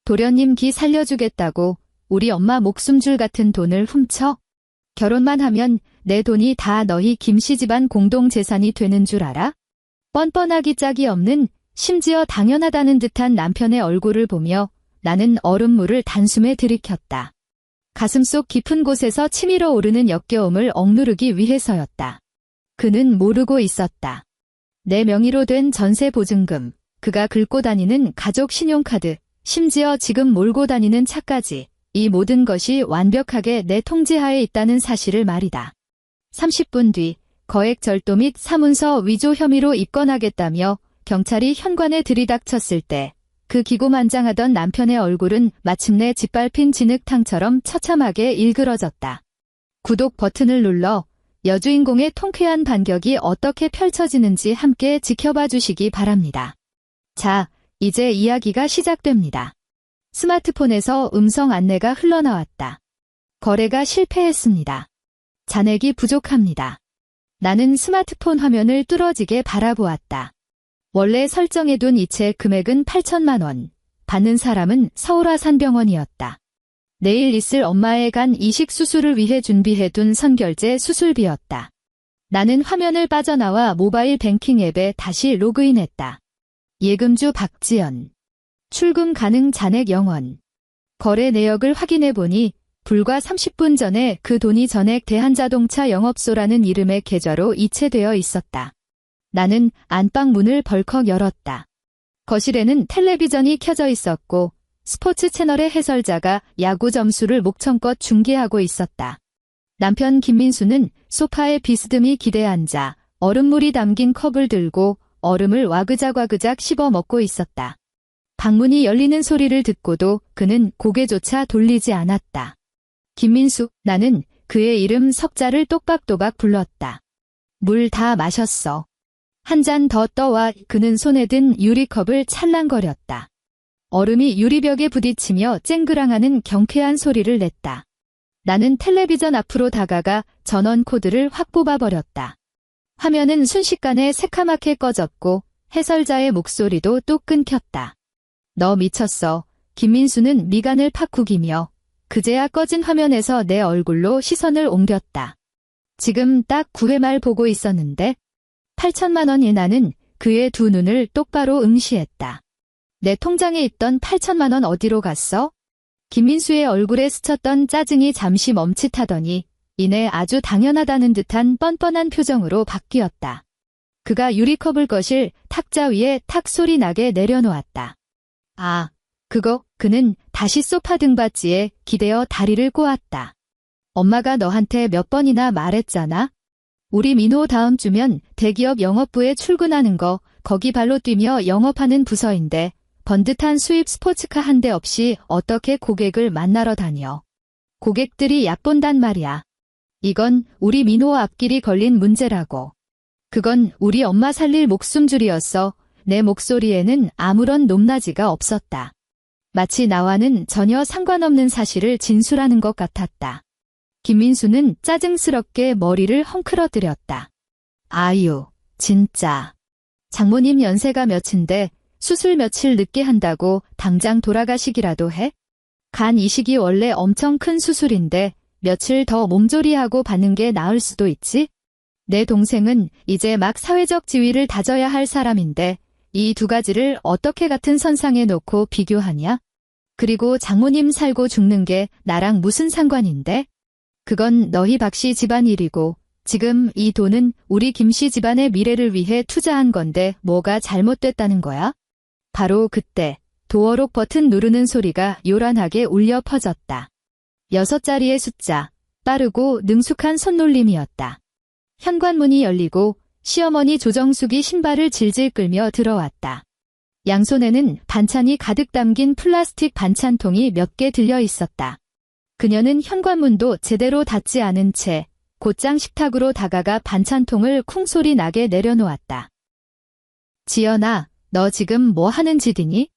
도련님 기 살려주겠다고 우리 엄마 목숨줄 같은 돈을 훔쳐? 결혼만 하면 내 돈이 다 너희 김씨 집안 공동재산이 되는 줄 알아? 뻔뻔하기 짝이 없는, 심지어 당연하다는 듯한 남편의 얼굴을 보며 나는 얼음물을 단숨에 들이켰다. 가슴속 깊은 곳에서 치밀어 오르는 역겨움을 억누르기 위해서였다. 그는 모르고 있었다. 내 명의로 된 전세 보증금, 그가 긁고 다니는 가족 신용카드, 심지어 지금 몰고 다니는 차까지 이 모든 것이 완벽하게 내 통제하에 있다는 사실을 말이다. 30분 뒤 거액 절도 및 사문서 위조 혐의로 입건하겠다며 경찰이 현관에 들이닥쳤을 때 그 기고만장하던 남편의 얼굴은 마침내 짓밟힌 진흙탕처럼 처참하게 일그러졌다. 구독 버튼을 눌러 여주인공의 통쾌한 반격이 어떻게 펼쳐지는지 함께 지켜봐 주시기 바랍니다. 자, 이제 이야기가 시작됩니다. 스마트폰에서 음성 안내가 흘러나왔다. 거래가 실패했습니다. 잔액이 부족합니다. 나는 스마트폰 화면을 뚫어지게 바라보았다. 원래 설정해둔 이체 금액은 8천만 원, 받는 사람은 서울아산병원이었다. 내일 있을 엄마의 간 이식 수술을 위해 준비해둔 선결제 수술비였다. 나는 화면을 빠져나와 모바일 뱅킹 앱에 다시 로그인했다. 예금주 박지연. 출금 가능 잔액 0원. 거래 내역을 확인해보니 불과 30분 전에 그 돈이 전액 대한자동차 영업소라는 이름의 계좌로 이체되어 있었다. 나는 안방 문을 벌컥 열었다. 거실에는 텔레비전이 켜져 있었고 스포츠 채널의 해설자가 야구 점수를 목청껏 중계하고 있었다. 남편 김민수는 소파에 비스듬히 기대 앉아 얼음물이 담긴 컵을 들고 얼음을 와그작와그작 씹어 먹고 있었다. 방문이 열리는 소리를 듣고도 그는 고개조차 돌리지 않았다. 김민수, 나는 그의 이름 석자를 똑박또박 불렀다. 물 다 마셨어. 한 잔 더 떠와. 그는 손에 든 유리컵을 찰랑거렸다. 얼음이 유리벽에 부딪히며 쨍그랑하는 경쾌한 소리를 냈다. 나는 텔레비전 앞으로 다가가 전원 코드를 확 뽑아버렸다. 화면은 순식간에 새카맣게 꺼졌고 해설자의 목소리도 뚝 끊겼다. 너 미쳤어. 김민수는 미간을 팍 구기며 그제야 꺼진 화면에서 내 얼굴로 시선을 옮겼다. 지금 딱 9회 말 보고 있었는데 8천만 원이. 나는 그의 두 눈을 똑바로 응시했다. 내 통장에 있던 8천만 원 어디로 갔어? 김민수의 얼굴에 스쳤던 짜증이 잠시 멈칫하더니 이내 아주 당연하다는 듯한 뻔뻔한 표정으로 바뀌었다. 그가 유리컵을 거실 탁자 위에 탁 소리 나게 내려놓았다. 아, 그거. 그는 다시 소파 등받이에 기대어 다리를 꼬았다. 엄마가 너한테 몇 번이나 말했잖아. 우리 민호 다음 주면 대기업 영업부에 출근하는 거, 거기 발로 뛰며 영업하는 부서인데 번듯한 수입 스포츠카 한 대 없이 어떻게 고객을 만나러 다녀. 고객들이 얕본단 말이야. 이건 우리 민호 앞길이 걸린 문제라고. 그건 우리 엄마 살릴 목숨줄이었어. 내 목소리에는 아무런 높낮이가 없었다. 마치 나와는 전혀 상관없는 사실을 진술하는 것 같았다. 김민수는 짜증스럽게 머리를 헝클어뜨렸다. 아유, 진짜. 장모님 연세가 몇인데 수술 며칠 늦게 한다고 당장 돌아가시기라도 해? 간 이식이 원래 엄청 큰 수술인데 며칠 더 몸조리하고 받는 게 나을 수도 있지? 내 동생은 이제 막 사회적 지위를 다져야 할 사람인데 이 두 가지를 어떻게 같은 선상에 놓고 비교하냐? 그리고 장모님 살고 죽는 게 나랑 무슨 상관인데? 그건 너희 박씨 집안일이고 지금 이 돈은 우리 김씨 집안의 미래를 위해 투자한 건데 뭐가 잘못됐다는 거야? 바로 그때 도어록 버튼 누르는 소리가 요란하게 울려 퍼졌다. 6자리의 숫자, 빠르고 능숙한 손놀림이었다. 현관문이 열리고 시어머니 조정숙이 신발을 질질 끌며 들어왔다. 양손에는 반찬이 가득 담긴 플라스틱 반찬통이 몇 개 들려 있었다. 그녀는 현관문도 제대로 닫지 않은 채 곧장 식탁으로 다가가 반찬통을 쿵소리 나게 내려놓았다. 지연아, 너 지금 뭐 하는 짓이니?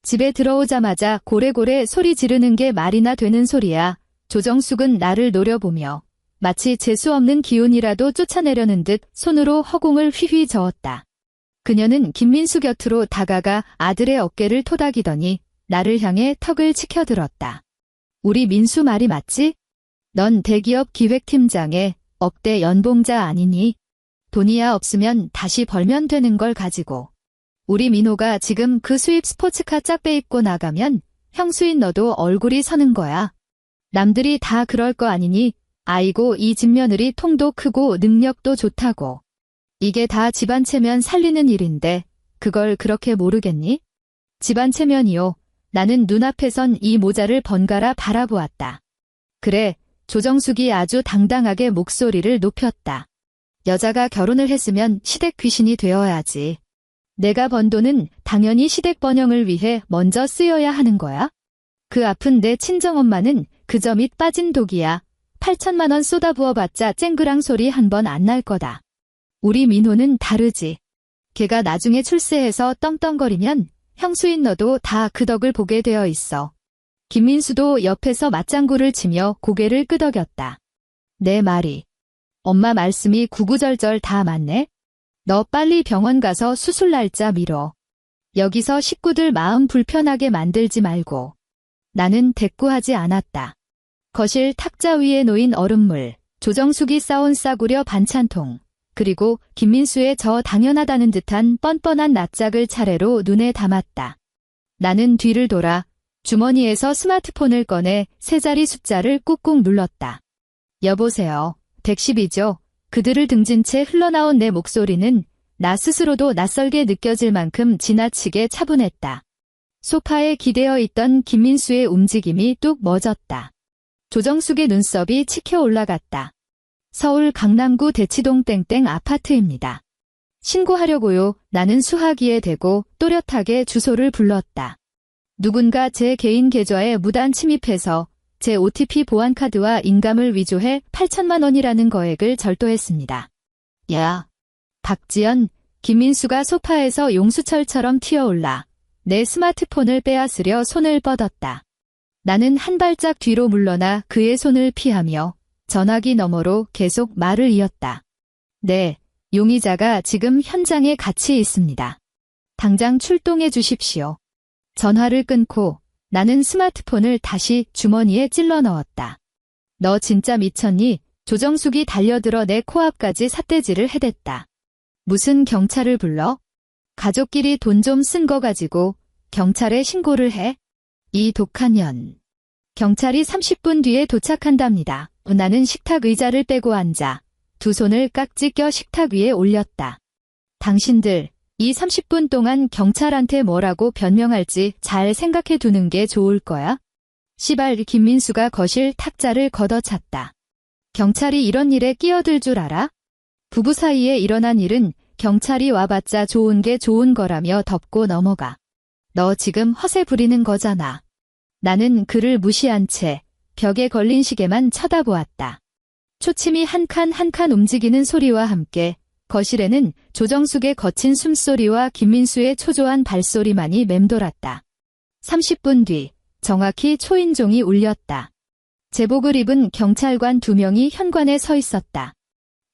집에 들어오자마자 고래고래 소리 지르는 게 말이나 되는 소리야. 조정숙은 나를 노려보며 마치 재수없는 기운이라도 쫓아내려는 듯 손으로 허공을 휘휘 저었다. 그녀는 김민수 곁으로 다가가 아들의 어깨를 토닥이더니 나를 향해 턱을 치켜들었다. 우리 민수 말이 맞지? 넌 대기업 기획팀장의 억대 연봉자 아니니? 돈이야 없으면 다시 벌면 되는 걸 가지고. 우리 민호가 지금 그 수입 스포츠카 짝배 입고 나가면 형수인 너도 얼굴이 서는 거야. 남들이 다 그럴 거 아니니? 아이고 이 집며느리 통도 크고 능력도 좋다고. 이게 다 집안 체면 살리는 일인데 그걸 그렇게 모르겠니? 집안 체면이요. 나는 눈앞에선 이 모자를 번갈아 바라보았다. 그래, 조정숙이 아주 당당하게 목소리를 높였다. 여자가 결혼을 했으면 시댁 귀신이 되어야지. 내가 번 돈은 당연히 시댁 번영을 위해 먼저 쓰여야 하는 거야. 그 아픈 내 친정엄마는 그저 밑 빠진 독이야. 8천만 원 쏟아부어봤자 쨍그랑 소리 한 번 안 날 거다. 우리 민호는 다르지. 걔가 나중에 출세해서 떵떵거리면 형수인 너도 다 그 덕을 보게 되어 있어. 김민수도 옆에서 맞장구를 치며 고개를 끄덕였다. 내 말이. 엄마 말씀이 구구절절 다 맞네. 너 빨리 병원 가서 수술 날짜 미뤄. 여기서 식구들 마음 불편하게 만들지 말고. 나는 대꾸하지 않았다. 거실 탁자 위에 놓인 얼음물, 조정숙이 싸온 싸구려 반찬통, 그리고 김민수의 저 당연하다는 듯한 뻔뻔한 낯짝을 차례로 눈에 담았다. 나는 뒤를 돌아 주머니에서 스마트폰을 꺼내 세 자리 숫자를 꾹꾹 눌렀다. 여보세요. 110이죠. 그들을 등진 채 흘러나온 내 목소리는 나 스스로도 낯설게 느껴질 만큼 지나치게 차분했다. 소파에 기대어 있던 김민수의 움직임이 뚝 멎었다. 조정숙의 눈썹이 치켜 올라갔다. 서울 강남구 대치동 땡땡 아파트입니다. 신고하려고요. 나는 수화기에 대고 또렷하게 주소를 불렀다. 누군가 제 개인 계좌에 무단 침입해서 제 OTP 보안카드와 인감을 위조해 8천만 원이라는 거액을 절도했습니다. 야. 박지연, 김민수가 소파에서 용수철처럼 튀어올라 내 스마트폰을 빼앗으려 손을 뻗었다. 나는 한 발짝 뒤로 물러나 그의 손을 피하며 전화기 너머로 계속 말을 이었다. 네, 용의자가 지금 현장에 같이 있습니다. 당장 출동해 주십시오. 전화를 끊고 나는 스마트폰을 다시 주머니에 찔러 넣었다. 너 진짜 미쳤니? 조정숙이 달려들어 내 코앞까지 삿대질을 해댔다. 무슨 경찰을 불러? 가족끼리 돈 좀 쓴 거 가지고 경찰에 신고를 해? 이 독한 년. 경찰이 30분 뒤에 도착한답니다. 나는 식탁 의자를 빼고 앉아 두 손을 깍지 껴 식탁 위에 올렸다. 당신들 이 30분 동안 경찰한테 뭐라고 변명할지 잘 생각해 두는 게 좋을 거야. 시발 김민수가 거실 탁자를 걷어찼다. 경찰이 이런 일에 끼어들 줄 알아? 부부 사이에 일어난 일은 경찰이 와봤자 좋은 게 좋은 거라며 덮고 넘어가. 너 지금 허세 부리는 거잖아. 나는 그를 무시한 채 벽에 걸린 시계만 쳐다보았다. 초침이 한 칸 한 칸 움직이는 소리와 함께 거실에는 조정숙의 거친 숨소리와 김민수의 초조한 발소리만이 맴돌았다. 30분 뒤 정확히 초인종이 울렸다. 제복을 입은 경찰관 2명이 현관에 서 있었다.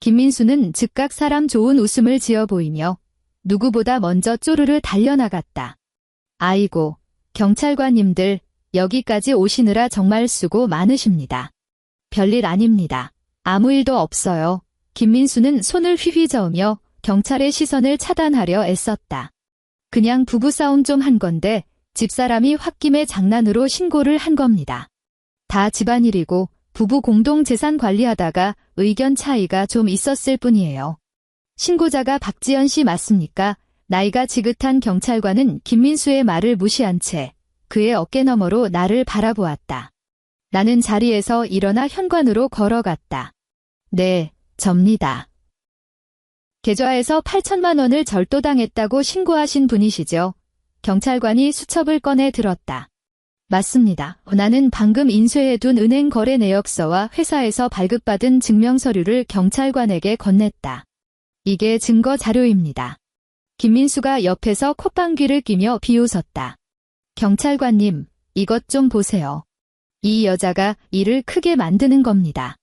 김민수는 즉각 사람 좋은 웃음을 지어 보이며 누구보다 먼저 쪼르르 달려나갔다. 아이고, 경찰관님들 여기까지 오시느라 정말 수고 많으십니다. 별일 아닙니다. 아무 일도 없어요. 김민수는 손을 휘휘 저으며 경찰의 시선을 차단하려 애썼다. 그냥 부부싸움 좀 한 건데 집사람이 홧김에 장난으로 신고를 한 겁니다. 다 집안일이고 부부 공동재산 관리하다가 의견 차이가 좀 있었을 뿐이에요. 신고자가 박지연 씨 맞습니까? 나이가 지긋한 경찰관은 김민수의 말을 무시한 채 그의 어깨 너머로 나를 바라보았다. 나는 자리에서 일어나 현관으로 걸어갔다. 네, 접니다. 계좌에서 8천만 원을 절도당했다고 신고하신 분이시죠? 경찰관이 수첩을 꺼내 들었다. 맞습니다. 나는 방금 인쇄해둔 은행 거래 내역서와 회사에서 발급받은 증명서류를 경찰관에게 건넸다. 이게 증거 자료입니다. 김민수가 옆에서 콧방귀를 뀌며 비웃었다. 경찰관님, 이것 좀 보세요. 이 여자가 일을 크게 만드는 겁니다.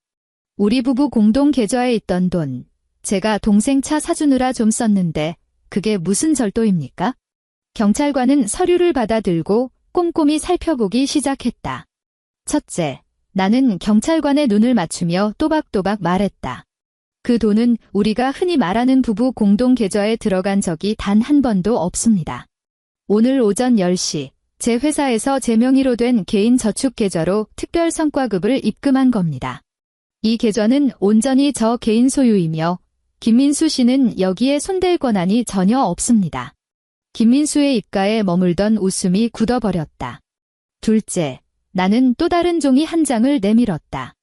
우리 부부 공동 계좌에 있던 돈, 제가 동생 차 사주느라 좀 썼는데 그게 무슨 절도입니까? 경찰관은 서류를 받아들고 꼼꼼히 살펴보기 시작했다. 첫째, 나는 경찰관의 눈을 맞추며 또박또박 말했다. 그 돈은 우리가 흔히 말하는 부부 공동 계좌에 들어간 적이 단 한 번도 없습니다. 오늘 오전 10시 제 회사에서 제 명의로 된 개인 저축 계좌로 특별 성과급을 입금한 겁니다. 이 계좌는 온전히 저 개인 소유이며 김민수 씨는 여기에 손댈 권한이 전혀 없습니다. 김민수의 입가에 머물던 웃음이 굳어버렸다. 둘째, 나는 또 다른 종이 한 장을 내밀었다.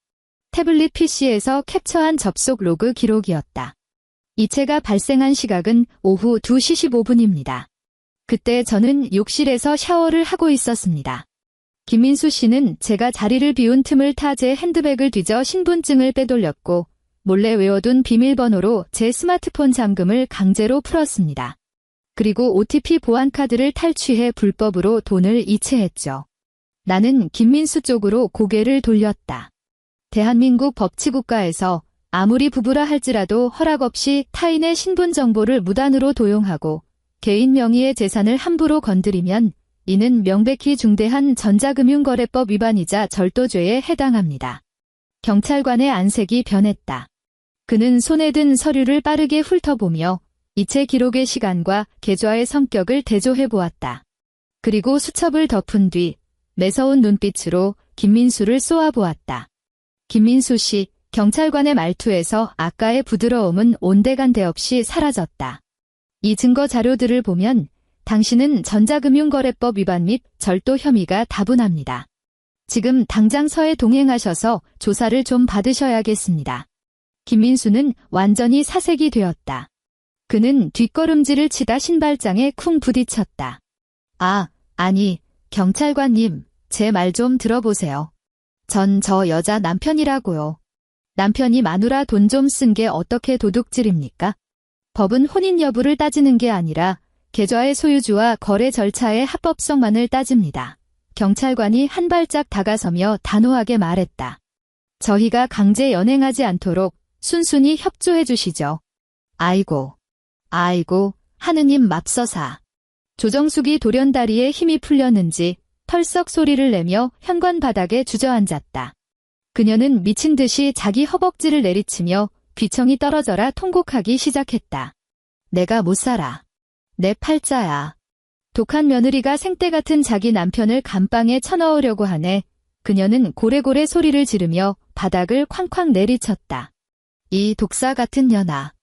태블릿 PC에서 캡처한 접속 로그 기록이었다. 이체가 발생한 시각은 오후 2시 15분입니다. 그때 저는 욕실에서 샤워를 하고 있었습니다. 김민수 씨는 제가 자리를 비운 틈을 타 제 핸드백을 뒤져 신분증을 빼돌렸고 몰래 외워둔 비밀번호로 제 스마트폰 잠금을 강제로 풀었습니다. 그리고 OTP 보안카드를 탈취해 불법으로 돈을 이체했죠. 나는 김민수 쪽으로 고개를 돌렸다. 대한민국 법치국가에서 아무리 부부라 할지라도 허락 없이 타인의 신분 정보를 무단으로 도용하고 개인 명의의 재산을 함부로 건드리면 이는 명백히 중대한 전자금융거래법 위반이자 절도죄에 해당합니다. 경찰관의 안색이 변했다. 그는 손에 든 서류를 빠르게 훑어보며 이체 기록의 시간과 계좌의 성격을 대조해 보았다. 그리고 수첩을 덮은 뒤 매서운 눈빛으로 김민수를 쏘아보았다. 김민수 씨, 경찰관의 말투에서 아까의 부드러움은 온데간데 없이 사라졌다. 이 증거 자료들을 보면 당신은 전자금융거래법 위반 및 절도 혐의가 다분합니다. 지금 당장 서에 동행하셔서 조사를 좀 받으셔야겠습니다. 김민수는 완전히 사색이 되었다. 그는 뒷걸음질을 치다 신발장에 쿵 부딪혔다. 아니, 경찰관님, 제 말 좀 들어보세요. 전 저 여자 남편이라고요. 남편이 마누라 돈 좀 쓴 게 어떻게 도둑질입니까? 법은 혼인 여부를 따지는 게 아니라 계좌의 소유주와 거래 절차의 합법성만을 따집니다. 경찰관이 한 발짝 다가서며 단호하게 말했다. 저희가 강제 연행하지 않도록 순순히 협조해 주시죠. 아이고, 하느님 맙서사. 조정숙이 돌연다리에 힘이 풀렸는지 털썩 소리를 내며 현관 바닥에 주저앉았다. 그녀는 미친 듯이 자기 허벅지를 내리치며 귀청이 떨어져라 통곡하기 시작했다. 내가 못 살아. 내 팔자야. 독한 며느리가 생떼 같은 자기 남편을 감방에 쳐넣으려고 하네. 그녀는 고래고래 소리를 지르며 바닥을 쾅쾅 내리쳤다. 이 독사 같은 년아.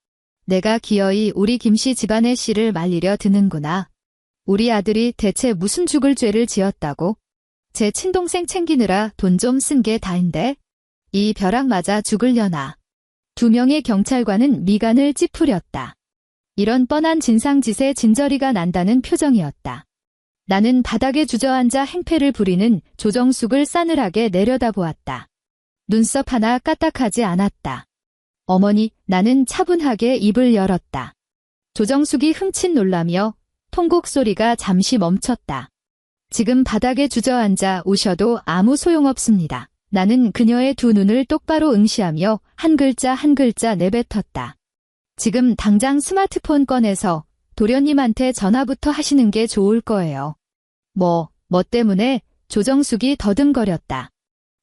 내가 기어이 우리 김씨 집안의 씨를 말리려 드는구나. 우리 아들이 대체 무슨 죽을 죄를 지었다고? 제 친동생 챙기느라 돈 좀 쓴 게 다인데? 이 벼락 맞아 죽을려나. 두 명의 경찰관은 미간을 찌푸렸다. 이런 뻔한 진상짓에 진저리가 난다는 표정이었다. 나는 바닥에 주저앉아 행패를 부리는 조정숙을 싸늘하게 내려다보았다. 눈썹 하나 까딱하지 않았다. 어머니, 나는 차분하게 입을 열었다. 조정숙이 흠칫 놀라며 통곡 소리가 잠시 멈췄다. 지금 바닥에 주저앉아 우셔도 아무 소용없습니다. 나는 그녀의 두 눈을 똑바로 응시하며 한 글자 한 글자 내뱉었다. 지금 당장 스마트폰 꺼내서 도련님한테 전화부터 하시는 게 좋을 거예요. 뭐 때문에? 조정숙이 더듬거렸다.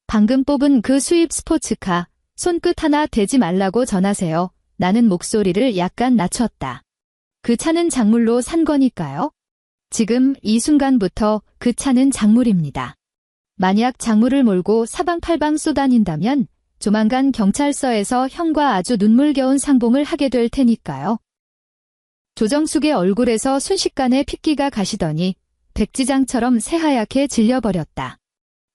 방금 뽑은 그 수입 스포츠카, 손끝 하나 대지 말라고 전하세요. 나는 목소리를 약간 낮췄다. 그 차는 작물로 산 거니까요. 지금 이 순간부터 그 차는 작물입니다. 만약 작물을 몰고 사방팔방 쏘다닌다면 조만간 경찰서에서 형과 아주 눈물겨운 상봉을 하게 될 테니까요. 조정숙의 얼굴에서 순식간에 핏기가 가시더니 백지장처럼 새하얗게 질려버렸다.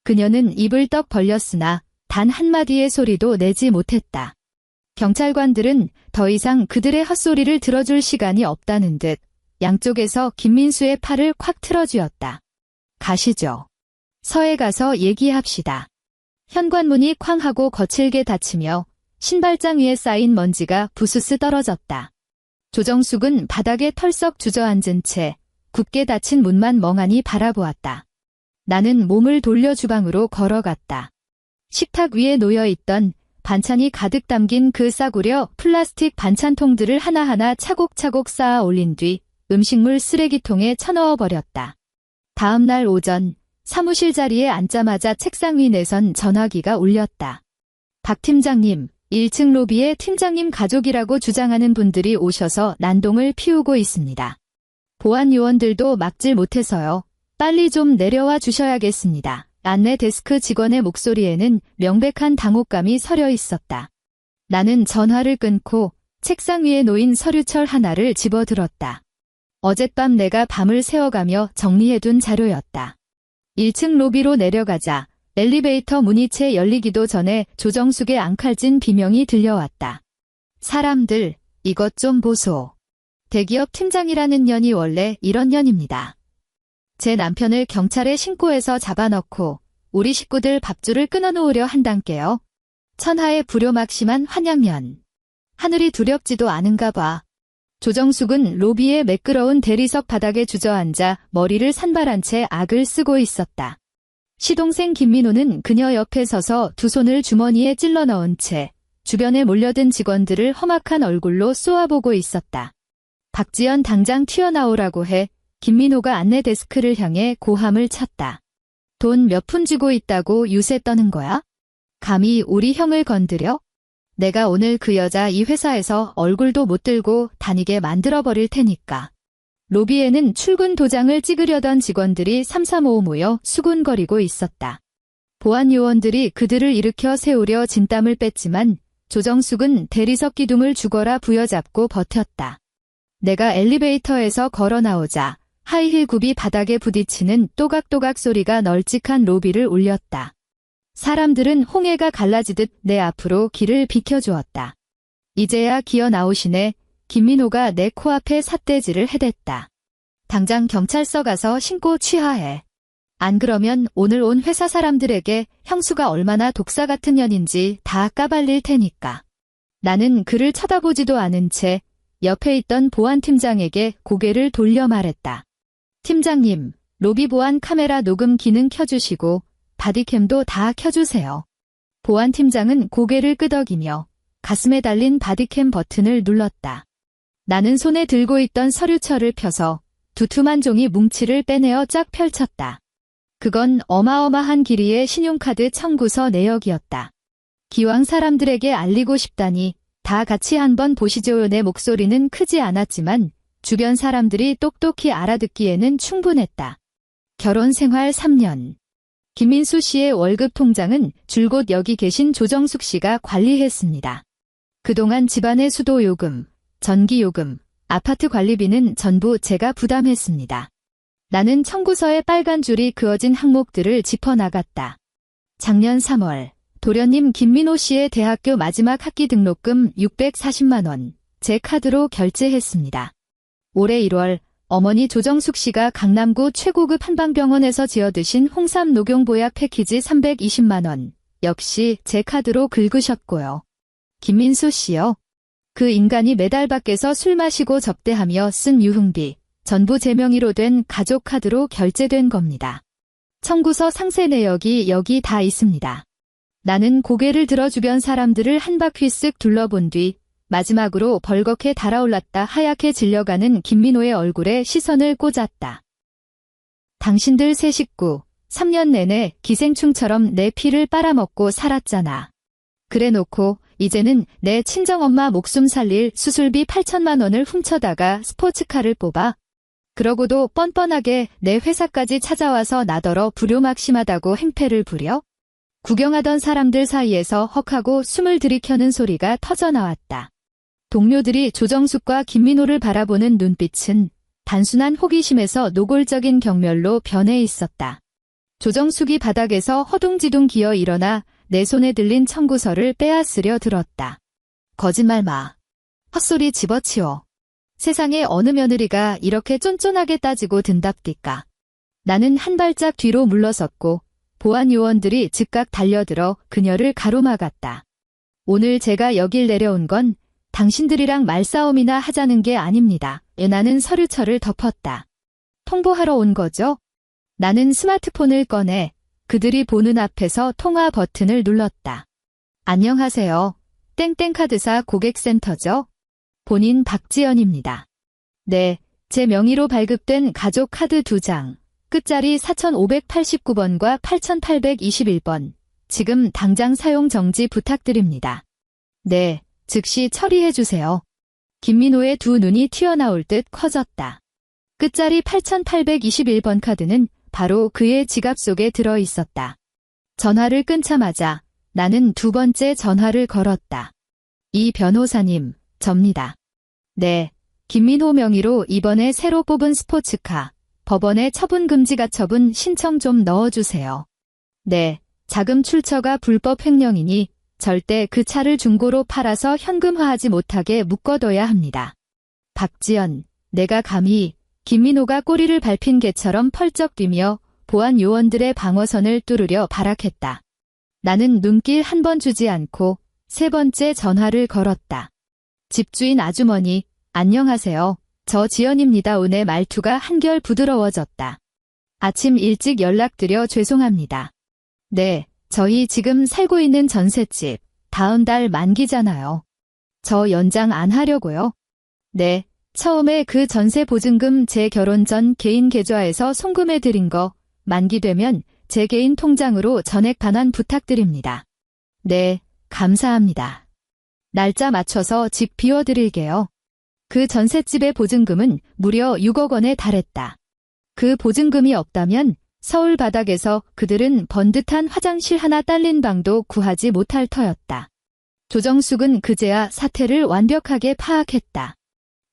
그녀는 입을 떡 벌렸으나 단 한마디의 소리도 내지 못했다. 경찰관들은 더 이상 그들의 헛소리를 들어줄 시간이 없다는 듯 양쪽에서 김민수의 팔을 콱 틀어쥐었다. 가시죠. 서에 가서 얘기합시다. 현관문이 쾅 하고 거칠게 닫히며 신발장 위에 쌓인 먼지가 부스스 떨어졌다. 조정숙은 바닥에 털썩 주저앉은 채 굳게 닫힌 문만 멍하니 바라보았다. 나는 몸을 돌려 주방으로 걸어갔다. 식탁 위에 놓여있던 반찬이 가득 담긴 그 싸구려 플라스틱 반찬통들을 하나하나 차곡차곡 쌓아 올린 뒤 음식물 쓰레기통에 쳐넣어 버렸다. 다음 날 오전 사무실 자리에 앉자마자 책상 위 내선 전화기가 울렸다. 박 팀장님, 1층 로비에 팀장님 가족이라고 주장하는 분들이 오셔서 난동을 피우고 있습니다. 보안 요원들도 막질 못해서요. 빨리 좀 내려와 주셔야겠습니다. 안내 데스크 직원의 목소리에는 명백한 당혹감이 서려 있었다. 나는 전화를 끊고 책상 위에 놓인 서류철 하나를 집어들었다. 어젯밤 내가 밤을 새워가며 정리해둔 자료였다. 1층 로비로 내려가자 엘리베이터 문이 채 열리기도 전에 조정숙의 앙칼진 비명이 들려왔다. 사람들, 이것 좀 보소. 대기업 팀장이라는 년이 원래 이런 년입니다. 제 남편을 경찰에 신고해서 잡아넣고 우리 식구들 밥줄을 끊어놓으려 한단께요. 천하의 불효막심한 환양년. 하늘이 두렵지도 않은가 봐. 조정숙은 로비의 매끄러운 대리석 바닥에 주저앉아 머리를 산발한 채 악을 쓰고 있었다. 시동생 김민호는 그녀 옆에 서서 두 손을 주머니에 찔러 넣은 채 주변에 몰려든 직원들을 험악한 얼굴로 쏘아보고 있었다. 박지연 당장 튀어나오라고 해 김민호가 안내 데스크를 향해 고함을 쳤다. 돈 몇 푼 주고 있다고 유세 떠는 거야? 감히 우리 형을 건드려? 내가 오늘 그 여자 이 회사에서 얼굴도 못 들고 다니게 만들어버릴 테니까. 로비에는 출근 도장을 찍으려던 직원들이 삼삼오오 모여 수군거리고 있었다. 보안 요원들이 그들을 일으켜 세우려 진땀을 뺐지만 조정숙은 대리석 기둥을 죽어라 부여잡고 버텼다. 내가 엘리베이터에서 걸어 나오자 하이힐 굽이 바닥에 부딪히는 또각또각 소리가 널찍한 로비를 울렸다. 사람들은 홍해가 갈라지듯 내 앞으로 길을 비켜주었다. 이제야 기어 나오시네. 김민호가 내 코앞에 삿대질을 해댔다. 당장 경찰서 가서 신고 취하해. 안 그러면 오늘 온 회사 사람들에게 형수가 얼마나 독사 같은 년인지 다 까발릴 테니까. 나는 그를 쳐다보지도 않은 채 옆에 있던 보안팀장에게 고개를 돌려 말했다. 팀장님, 로비 보안 카메라 녹음 기능 켜주시고 바디캠도 다 켜주세요. 보안팀장은 고개를 끄덕이며 가슴에 달린 바디캠 버튼을 눌렀다. 나는 손에 들고 있던 서류철을 펴서 두툼한 종이 뭉치를 빼내어 쫙 펼쳤다. 그건 어마어마한 길이의 신용카드 청구서 내역이었다. 기왕 사람들에게 알리고 싶다니 다 같이 한번 보시죠. 내 목소리는 크지 않았지만 주변 사람들이 똑똑히 알아듣기에는 충분했다. 결혼 생활 3년. 김민수 씨의 월급 통장은 줄곧 여기 계신 조정숙 씨가 관리했습니다. 그동안 집안의 수도요금, 전기요금, 아파트 관리비는 전부 제가 부담했습니다. 나는 청구서에 빨간 줄이 그어진 항목들을 짚어나갔다. 작년 3월, 도련님 김민호 씨의 대학교 마지막 학기 등록금 640만 원, 제 카드로 결제했습니다. 올해 1월, 어머니 조정숙 씨가 강남구 최고급 한방병원에서 지어드신 홍삼 녹용보약 패키지 320만 원, 역시 제 카드로 긁으셨고요. 김민수 씨요. 그 인간이 매달 밖에서 술 마시고 접대하며 쓴 유흥비, 전부 제 명의로 된 가족 카드로 결제된 겁니다. 청구서 상세 내역이 여기 다 있습니다. 나는 고개를 들어 주변 사람들을 한 바퀴 쓱 둘러본 뒤 마지막으로 벌겋게 달아올랐다 하얗게 질려가는 김민호의 얼굴에 시선을 꽂았다. 당신들 세 식구, 3년 내내 기생충처럼 내 피를 빨아먹고 살았잖아. 그래놓고 이제는 내 친정엄마 목숨 살릴 수술비 8천만 원을 훔쳐다가 스포츠카를 뽑아. 그러고도 뻔뻔하게 내 회사까지 찾아와서 나더러 불효막심하다고 행패를 부려? 구경하던 사람들 사이에서 헉하고 숨을 들이켜는 소리가 터져나왔다. 동료들이 조정숙과 김민호를 바라보는 눈빛은 단순한 호기심에서 노골적인 경멸로 변해 있었다. 조정숙이 바닥에서 허둥지둥 기어 일어나 내 손에 들린 청구서를 빼앗으려 들었다. 거짓말 마. 헛소리 집어치워. 세상에 어느 며느리가 이렇게 쫀쫀하게 따지고 든답디까. 나는 한 발짝 뒤로 물러섰고 보안 요원들이 즉각 달려들어 그녀를 가로막았다. 오늘 제가 여길 내려온 건 당신들이랑 말싸움이나 하자는 게 아닙니다. 나는 서류철을 덮었다. 통보하러 온 거죠? 나는 스마트폰을 꺼내 그들이 보는 앞에서 통화 버튼을 눌렀다. 안녕하세요. 땡땡카드사 고객센터죠? 본인 박지연입니다. 네, 제 명의로 발급된 가족 카드 2장, 끝자리 4589번과 8821번. 지금 당장 사용 정지 부탁드립니다. 네, 즉시 처리해주세요. 김민호의 두 눈이 튀어나올 듯 커졌다. 끝자리 8821번 카드는 바로 그의 지갑 속에 들어 있었다. 전화를 끊자마자 나는 두 번째 전화를 걸었다. 이 변호사님, 접니다. 네, 김민호 명의로 이번에 새로 뽑은 스포츠카, 법원에 처분금지 가처분 신청 좀 넣어주세요. 네, 자금 출처가 불법 횡령이니 절대 그 차를 중고로 팔아서 현금화하지 못하게 묶어둬야 합니다. 박지연, 내가 감히 김민호가 꼬리를 밟힌 개처럼 펄쩍 뛰며 보안 요원들의 방어선을 뚫으려 발악했다. 나는 눈길 한 번 주지 않고 세 번째 전화를 걸었다. 집주인 아주머니, 안녕하세요. 저 지연입니다. 오늘 말투가 한결 부드러워졌다. 아침 일찍 연락드려 죄송합니다. 네, 저희 지금 살고 있는 전셋집, 다음 달 만기잖아요. 저 연장 안 하려고요. 네, 처음에 그 전세 보증금 제 결혼 전 개인 계좌에서 송금해 드린 거 만기되면 제 개인 통장으로 전액 반환 부탁드립니다. 네, 감사합니다. 날짜 맞춰서 집 비워드릴게요. 그 전셋집의 보증금은 무려 6억 원에 달했다. 그 보증금이 없다면 서울 바닥에서 그들은 번듯한 화장실 하나 딸린 방도 구하지 못할 터였다. 조정숙은 그제야 사태를 완벽하게 파악했다.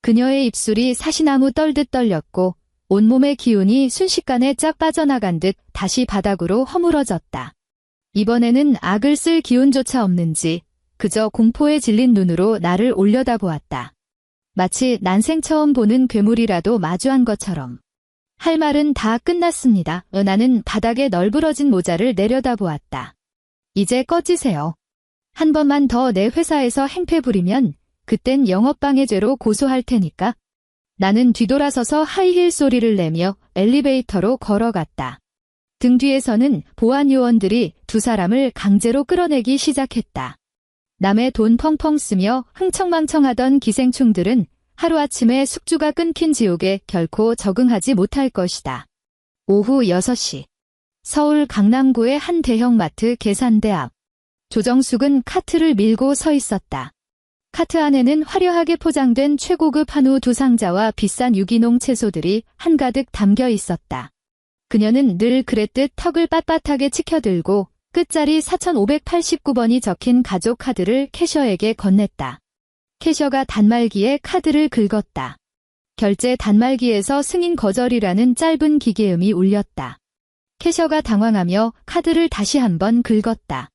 그녀의 입술이 사시나무 떨듯 떨렸고 온몸의 기운이 순식간에 쫙 빠져나간 듯 다시 바닥으로 허물어졌다. 이번에는 악을 쓸 기운조차 없는지 그저 공포에 질린 눈으로 나를 올려다보았다. 마치 난생 처음 보는 괴물이라도 마주한 것처럼. 할 말은 다 끝났습니다. 나는 바닥에 널브러진 모자를 내려다보았다. 이제 꺼지세요. 한 번만 더 내 회사에서 행패 부리면 그땐 영업방해죄로 고소할 테니까. 나는 뒤돌아서서 하이힐 소리를 내며 엘리베이터로 걸어갔다. 등 뒤에서는 보안 요원들이 두 사람을 강제로 끌어내기 시작했다. 남의 돈 펑펑 쓰며 흥청망청하던 기생충들은 하루아침에 숙주가 끊긴 지옥에 결코 적응하지 못할 것이다. 오후 6시. 서울 강남구의 한 대형마트 계산대 앞. 조정숙은 카트를 밀고 서 있었다. 카트 안에는 화려하게 포장된 최고급 한우 두 상자와 비싼 유기농 채소들이 한가득 담겨 있었다. 그녀는 늘 그랬듯 턱을 빳빳하게 치켜들고 끝자리 4589번이 적힌 가족 카드를 캐셔에게 건넸다. 캐셔가 단말기에 카드를 긁었다. 결제 단말기에서 승인 거절이라는 짧은 기계음이 울렸다. 캐셔가 당황하며 카드를 다시 한번 긁었다.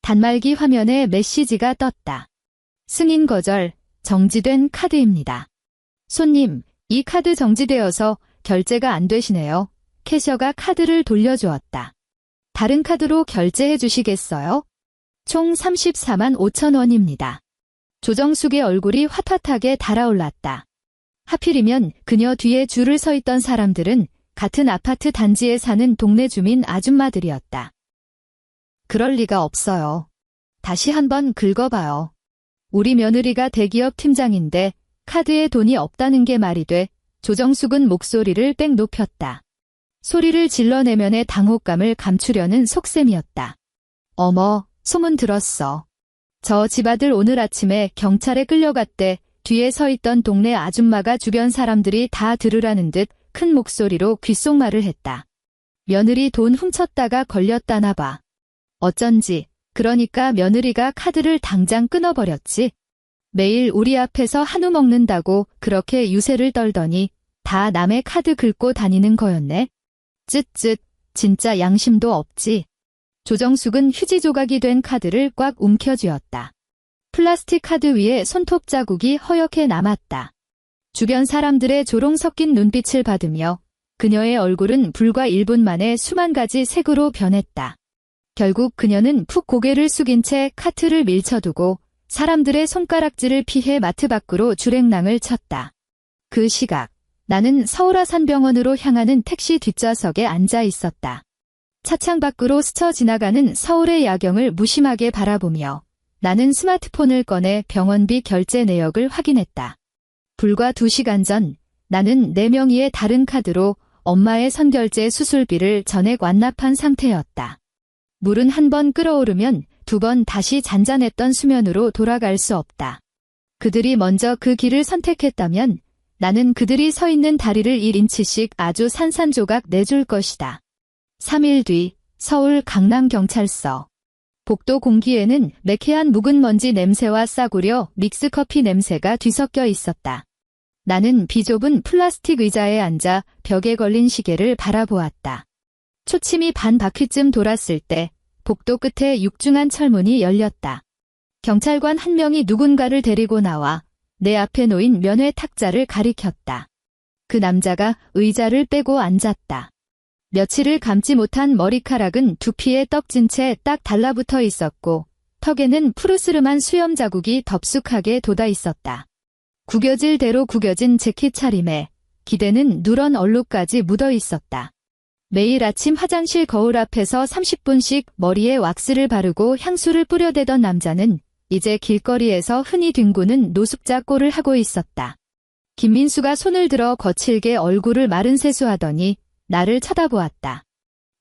단말기 화면에 메시지가 떴다. 승인 거절, 정지된 카드입니다. 손님, 이 카드 정지되어서 결제가 안 되시네요. 캐셔가 카드를 돌려주었다. 다른 카드로 결제해 주시겠어요? 총 34만 5천 원입니다. 조정숙의 얼굴이 화탓하게 달아올랐다. 하필이면 그녀 뒤에 줄을 서 있던 사람들은 같은 아파트 단지에 사는 동네 주민 아줌마들이었다. 그럴 리가 없어요. 다시 한번 긁어봐요. 우리 며느리가 대기업 팀장인데 카드에 돈이 없다는 게 말이 돼. 조정숙은 목소리를 빽 높였다. 소리를 질러 내면의 당혹감을 감추려는 속셈이었다. 어머, 소문 들었어. 저 집아들 오늘 아침에 경찰에 끌려갔대. 뒤에 서 있던 동네 아줌마가 주변 사람들이 다 들으라는 듯 큰 목소리로 귓속말을 했다. 며느리 돈 훔쳤다가 걸렸다나 봐. 어쩐지, 그러니까 며느리가 카드를 당장 끊어버렸지. 매일 우리 앞에서 한우 먹는다고 그렇게 유세를 떨더니 다 남의 카드 긁고 다니는 거였네. 쯧쯧, 진짜 양심도 없지. 조정숙은 휴지 조각이 된 카드를 꽉 움켜쥐었다. 플라스틱 카드 위에 손톱 자국이 허옇게 남았다. 주변 사람들의 조롱 섞인 눈빛을 받으며 그녀의 얼굴은 불과 1분 만에 수만 가지 색으로 변했다. 결국 그녀는 푹 고개를 숙인 채 카트를 밀쳐두고 사람들의 손가락질을 피해 마트 밖으로 주랭랑을 쳤다. 그 시각, 나는 서울아산병원으로 향하는 택시 뒷좌석에 앉아 있었다. 차창 밖으로 스쳐 지나가는 서울의 야경을 무심하게 바라보며 나는 스마트폰을 꺼내 병원비 결제 내역을 확인했다. 불과 2시간 전 나는 내 명의의 다른 카드로 엄마의 선결제 수술비를 전액 완납한 상태였다. 물은 한 번 끓어오르면 두 번 다시 잔잔했던 수면으로 돌아갈 수 없다. 그들이 먼저 그 길을 선택했다면 나는 그들이 서 있는 다리를 1인치씩 아주 산산조각 내줄 것이다. 3일 뒤 서울 강남경찰서. 복도 공기에는 매캐한 묵은 먼지 냄새와 싸구려 믹스커피 냄새가 뒤섞여 있었다. 나는 비좁은 플라스틱 의자에 앉아 벽에 걸린 시계를 바라보았다. 초침이 반 바퀴쯤 돌았을 때 복도 끝에 육중한 철문이 열렸다. 경찰관 한 명이 누군가를 데리고 나와 내 앞에 놓인 면회 탁자를 가리켰다. 그 남자가 의자를 빼고 앉았다. 며칠을 감지 못한 머리카락은 두피에 떡진 채 딱 달라붙어 있었고 턱에는 푸르스름한 수염 자국이 덥숙하게 돋아 있었다. 구겨질 대로 구겨진 재킷 차림에 기대는 누런 얼룩까지 묻어 있었다. 매일 아침 화장실 거울 앞에서 30분씩 머리에 왁스를 바르고 향수를 뿌려대던 남자는 이제 길거리에서 흔히 뒹구는 노숙자 꼴을 하고 있었다. 김민수가 손을 들어 거칠게 얼굴을 마른 세수하더니 나를 쳐다보았다.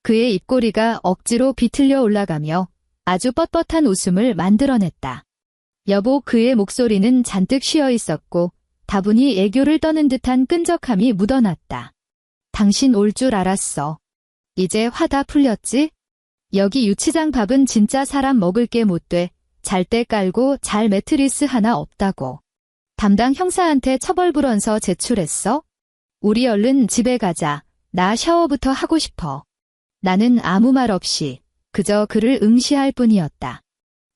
그의 입꼬리가 억지로 비틀려 올라가며 아주 뻣뻣한 웃음을 만들어냈다. 여보, 그의 목소리는 잔뜩 쉬어 있었고 다분히 애교를 떠는 듯한 끈적함이 묻어났다. 당신 올 줄 알았어. 이제 화 다 풀렸지? 여기 유치장 밥은 진짜 사람 먹을 게 못 돼. 잘 때 깔고 잘 매트리스 하나 없다고. 담당 형사한테 처벌불원서 제출했어? 우리 얼른 집에 가자. 나 샤워부터 하고 싶어. 나는 아무 말 없이 그저 그를 응시할 뿐이었다.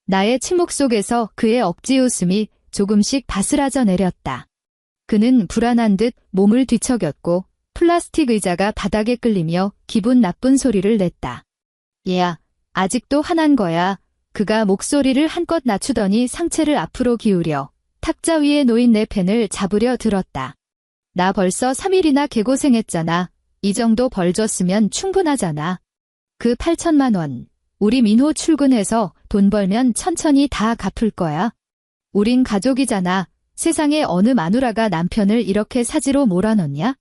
나의 침묵 속에서 그의 억지 웃음이 조금씩 바스라져 내렸다. 그는 불안한 듯 몸을 뒤척였고 플라스틱 의자가 바닥에 끌리며 기분 나쁜 소리를 냈다. 얘야, 아직도 화난 거야. 그가 목소리를 한껏 낮추더니 상체를 앞으로 기울여 탁자 위에 놓인 내 펜을 잡으려 들었다. 나 벌써 3일이나 개고생했잖아. 이 정도 벌 줬으면 충분하잖아. 그 8천만 원. 우리 민호 출근해서 돈 벌면 천천히 다 갚을 거야. 우린 가족이잖아. 세상에 어느 마누라가 남편을 이렇게 사지로 몰아넣냐?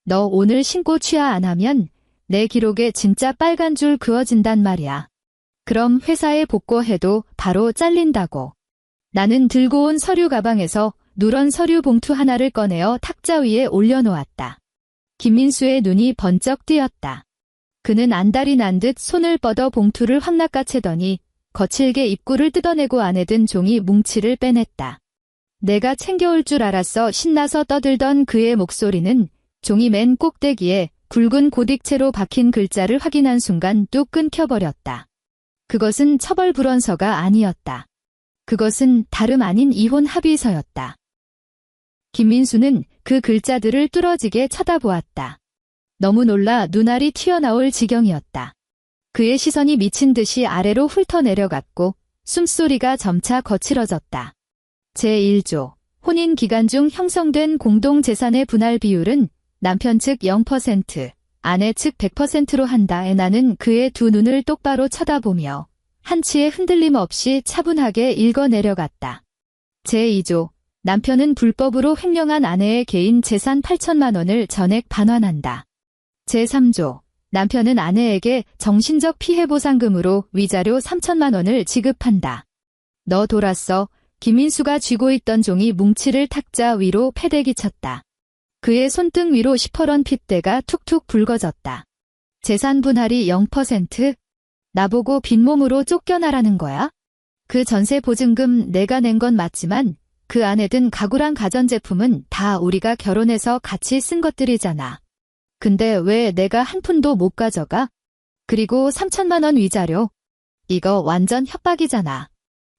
너 오늘 신고 취하 안 하면 내 기록에 진짜 빨간 줄 그어진단 말이야. 그럼 회사에 복고해도 바로 잘린다고. 나는 들고 온 서류 가방에서 누런 서류 봉투 하나를 꺼내어 탁자 위에 올려놓았다. 김민수의 눈이 번쩍 띄었다. 그는 안달이 난 듯 손을 뻗어 봉투를 확 낚아채더니 거칠게 입구를 뜯어내고 안에 든 종이 뭉치를 빼냈다. 내가 챙겨올 줄 알았어. 신나서 떠들던 그의 목소리는 종이 맨 꼭대기에 굵은 고딕체로 박힌 글자를 확인한 순간 뚝 끊겨버렸다. 그것은 처벌불원서가 아니었다. 그것은 다름 아닌 이혼 합의서였다. 김민수는 그 글자들을 뚫어지게 쳐다보았다. 너무 놀라 눈알이 튀어나올 지경이었다. 그의 시선이 미친 듯이 아래로 훑어내려갔고 숨소리가 점차 거칠어졌다. 제1조 혼인 기간 중 형성된 공동재산의 분할 비율은 남편 측 0%, 아내 측 100%로 한다에 나는 그의 두 눈을 똑바로 쳐다보며 한치의 흔들림 없이 차분하게 읽어내려갔다. 제2조 남편은 불법으로 횡령한 아내의 개인 재산 8천만 원을 전액 반환한다. 제3조 남편은 아내에게 정신적 피해 보상금으로 위자료 3천만 원을 지급한다. 너 돌았어. 김민수가 쥐고 있던 종이 뭉치를 탁자 위로 패대기 쳤다. 그의 손등 위로 시퍼런 핏대가 툭툭 붉어졌다. 재산 분할이 0%? 나보고 빈몸으로 쫓겨나라는 거야? 그 전세 보증금 내가 낸 건 맞지만 그 안에 든 가구랑 가전제품은 다 우리가 결혼해서 같이 쓴 것들이잖아. 근데 왜 내가 한 푼도 못 가져가? 그리고 3천만 원 위자료? 이거 완전 협박이잖아.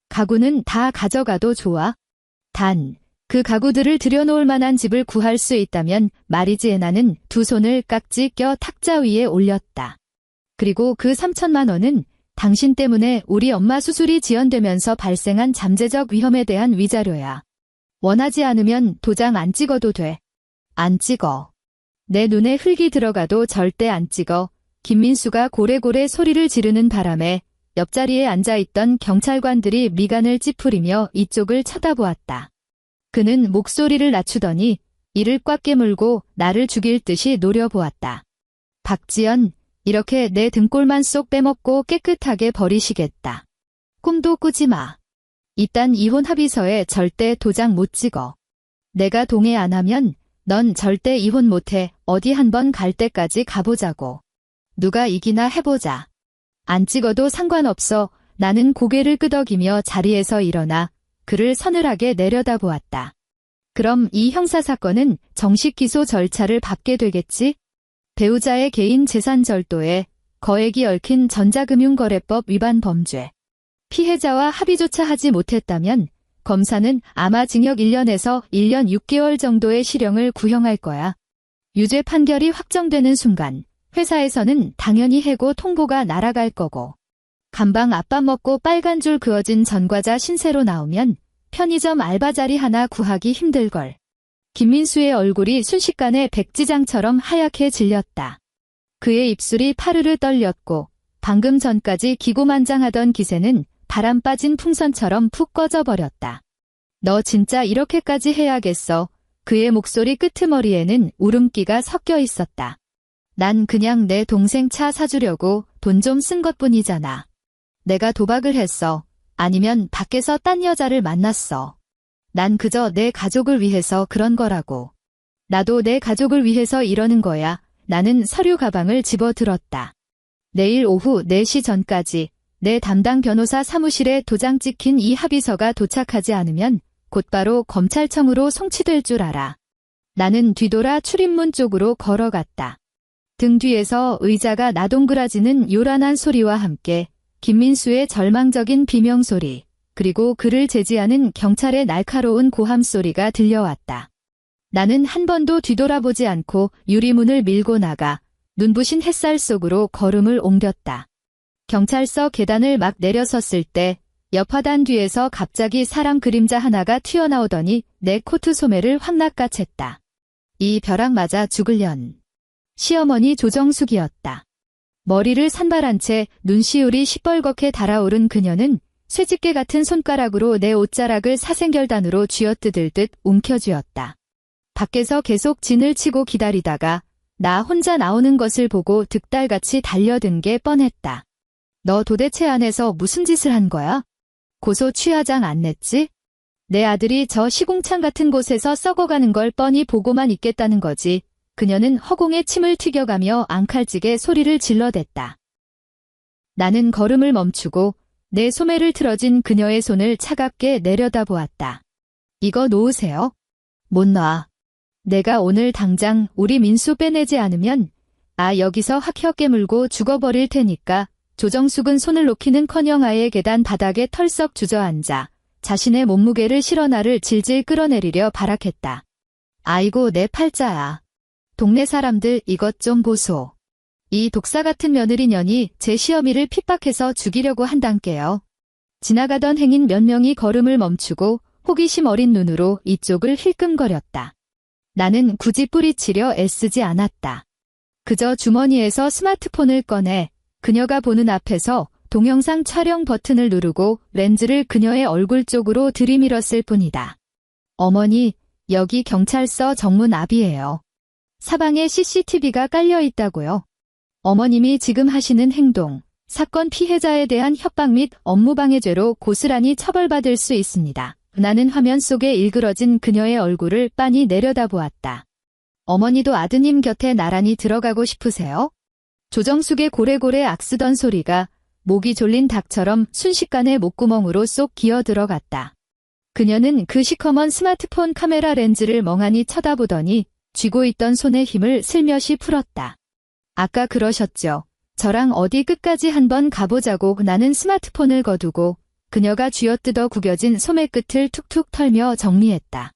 가구는 다 가져가도 좋아. 단, 그 가구들을 들여놓을 만한 집을 구할 수 있다면 말이지. 애나는 두 손을 깍지 껴 탁자 위에 올렸다. 그리고 그 3천만 원은 당신 때문에 우리 엄마 수술이 지연되면서 발생한 잠재적 위험에 대한 위자료야. 원하지 않으면 도장 안 찍어도 돼. 안 찍어. 내 눈에 흙이 들어가도 절대 안 찍어. 김민수가 고래고래 소리를 지르는 바람에 옆자리에 앉아있던 경찰관들이 미간을 찌푸리며 이쪽을 쳐다보았다. 그는 목소리를 낮추더니 이를 꽉 깨물고 나를 죽일 듯이 노려보았다. 박지연, 이렇게 내 등골만 쏙 빼먹고 깨끗하게 버리시겠다. 꿈도 꾸지 마. 이딴 이혼 합의서에 절대 도장 못 찍어. 내가 동의 안 하면 넌 절대 이혼 못해. 어디 한번 갈 때까지 가보자고. 누가 이기나 해보자. 안 찍어도 상관없어. 나는 고개를 끄덕이며 자리에서 일어나 그를 서늘하게 내려다보았다. 그럼 이 형사사건은 정식 기소 절차를 밟게 되겠지? 배우자의 개인 재산 절도에 거액이 얽힌 전자금융거래법 위반 범죄. 피해자와 합의조차 하지 못했다면 검사는 아마 징역 1년에서 1년 6개월 정도의 실형을 구형할 거야. 유죄 판결이 확정되는 순간 회사에서는 당연히 해고 통보가 날아갈 거고, 간방 앞밥 먹고 빨간 줄 그어진 전과자 신세로 나오면 편의점 알바 자리 하나 구하기 힘들걸. 김민수의 얼굴이 순식간에 백지장처럼 하얗게 질렸다. 그의 입술이 파르르 떨렸고 방금 전까지 기고만장하던 기세는 바람 빠진 풍선처럼 푹 꺼져버렸다. 너 진짜 이렇게까지 해야겠어. 그의 목소리 끄트머리에는 울음기가 섞여 있었다. 난 그냥 내 동생 차 사주려고 돈 좀 쓴 것뿐이잖아. 내가 도박을 했어. 아니면 밖에서 딴 여자를 만났어. 난 그저 내 가족을 위해서 그런 거라고. 나도 내 가족을 위해서 이러는 거야. 나는 서류 가방을 집어들었다. 내일 오후 4시 전까지 내 담당 변호사 사무실에 도장 찍힌 이 합의서가 도착하지 않으면 곧바로 검찰청으로 송치될 줄 알아. 나는 뒤돌아 출입문 쪽으로 걸어갔다. 등 뒤에서 의자가 나동그라지는 요란한 소리와 함께 김민수의 절망적인 비명소리, 그리고 그를 제지하는 경찰의 날카로운 고함 소리가 들려왔다. 나는 한 번도 뒤돌아보지 않고 유리문을 밀고 나가 눈부신 햇살 속으로 걸음을 옮겼다. 경찰서 계단을 막 내려섰을 때 옆 하단 뒤에서 갑자기 사람 그림자 하나가 튀어나오더니 내 코트 소매를 확 낚아챘다. 이 벼락 맞아 죽을련. 시어머니 조정숙이었다. 머리를 산발한 채 눈시울이 시뻘겋게 달아오른 그녀는 쇠집게 같은 손가락으로 내 옷자락을 사생결단으로 쥐어뜯을 듯 움켜쥐었다. 밖에서 계속 진을 치고 기다리다가 나 혼자 나오는 것을 보고 득달같이 달려든 게 뻔했다. 너 도대체 안에서 무슨 짓을 한 거야? 고소 취하장 안 냈지? 내 아들이 저 시궁창 같은 곳에서 썩어가는 걸 뻔히 보고만 있겠다는 거지. 그녀는 허공에 침을 튀겨가며 앙칼지게 소리를 질러댔다. 나는 걸음을 멈추고 내 소매를 틀어진 그녀의 손을 차갑게 내려다보았다. 이거 놓으세요. 못 놔. 내가 오늘 당장 우리 민수 빼내지 않으면 여기서 확 혀 깨물고 죽어버릴 테니까. 조정숙은 손을 놓기는커녕 아예 계단 바닥에 털썩 주저앉아 자신의 몸무게를 실어 나를 질질 끌어내리려 발악했다. 아이고 내 팔자야. 동네 사람들 이것 좀 보소. 이 독사 같은 며느리년이 제 시어미를 핍박해서 죽이려고 한단께요. 지나가던 행인 몇 명이 걸음을 멈추고 호기심 어린 눈으로 이쪽을 힐끔거렸다. 나는 굳이 뿌리치려 애쓰지 않았다. 그저 주머니에서 스마트폰을 꺼내 그녀가 보는 앞에서 동영상 촬영 버튼을 누르고 렌즈를 그녀의 얼굴 쪽으로 들이밀었을 뿐이다. 어머니, 여기 경찰서 정문 앞이에요. 사방에 CCTV가 깔려 있다고요. 어머님이 지금 하시는 행동, 사건 피해자에 대한 협박 및 업무방해죄로 고스란히 처벌받을 수 있습니다. 나는 화면 속에 일그러진 그녀의 얼굴을 빤히 내려다보았다. 어머니도 아드님 곁에 나란히 들어가고 싶으세요? 조정숙의 고래고래 악쓰던 소리가 목이 졸린 닭처럼 순식간에 목구멍으로 쏙 기어 들어갔다. 그녀는 그 시커먼 스마트폰 카메라 렌즈를 멍하니 쳐다보더니 쥐고 있던 손의 힘을 슬며시 풀었다. 아까 그러셨죠. 저랑 어디 끝까지 한번 가보자고. 나는 스마트폰을 거두고 그녀가 쥐어뜯어 구겨진 소매 끝을 툭툭 털며 정리했다.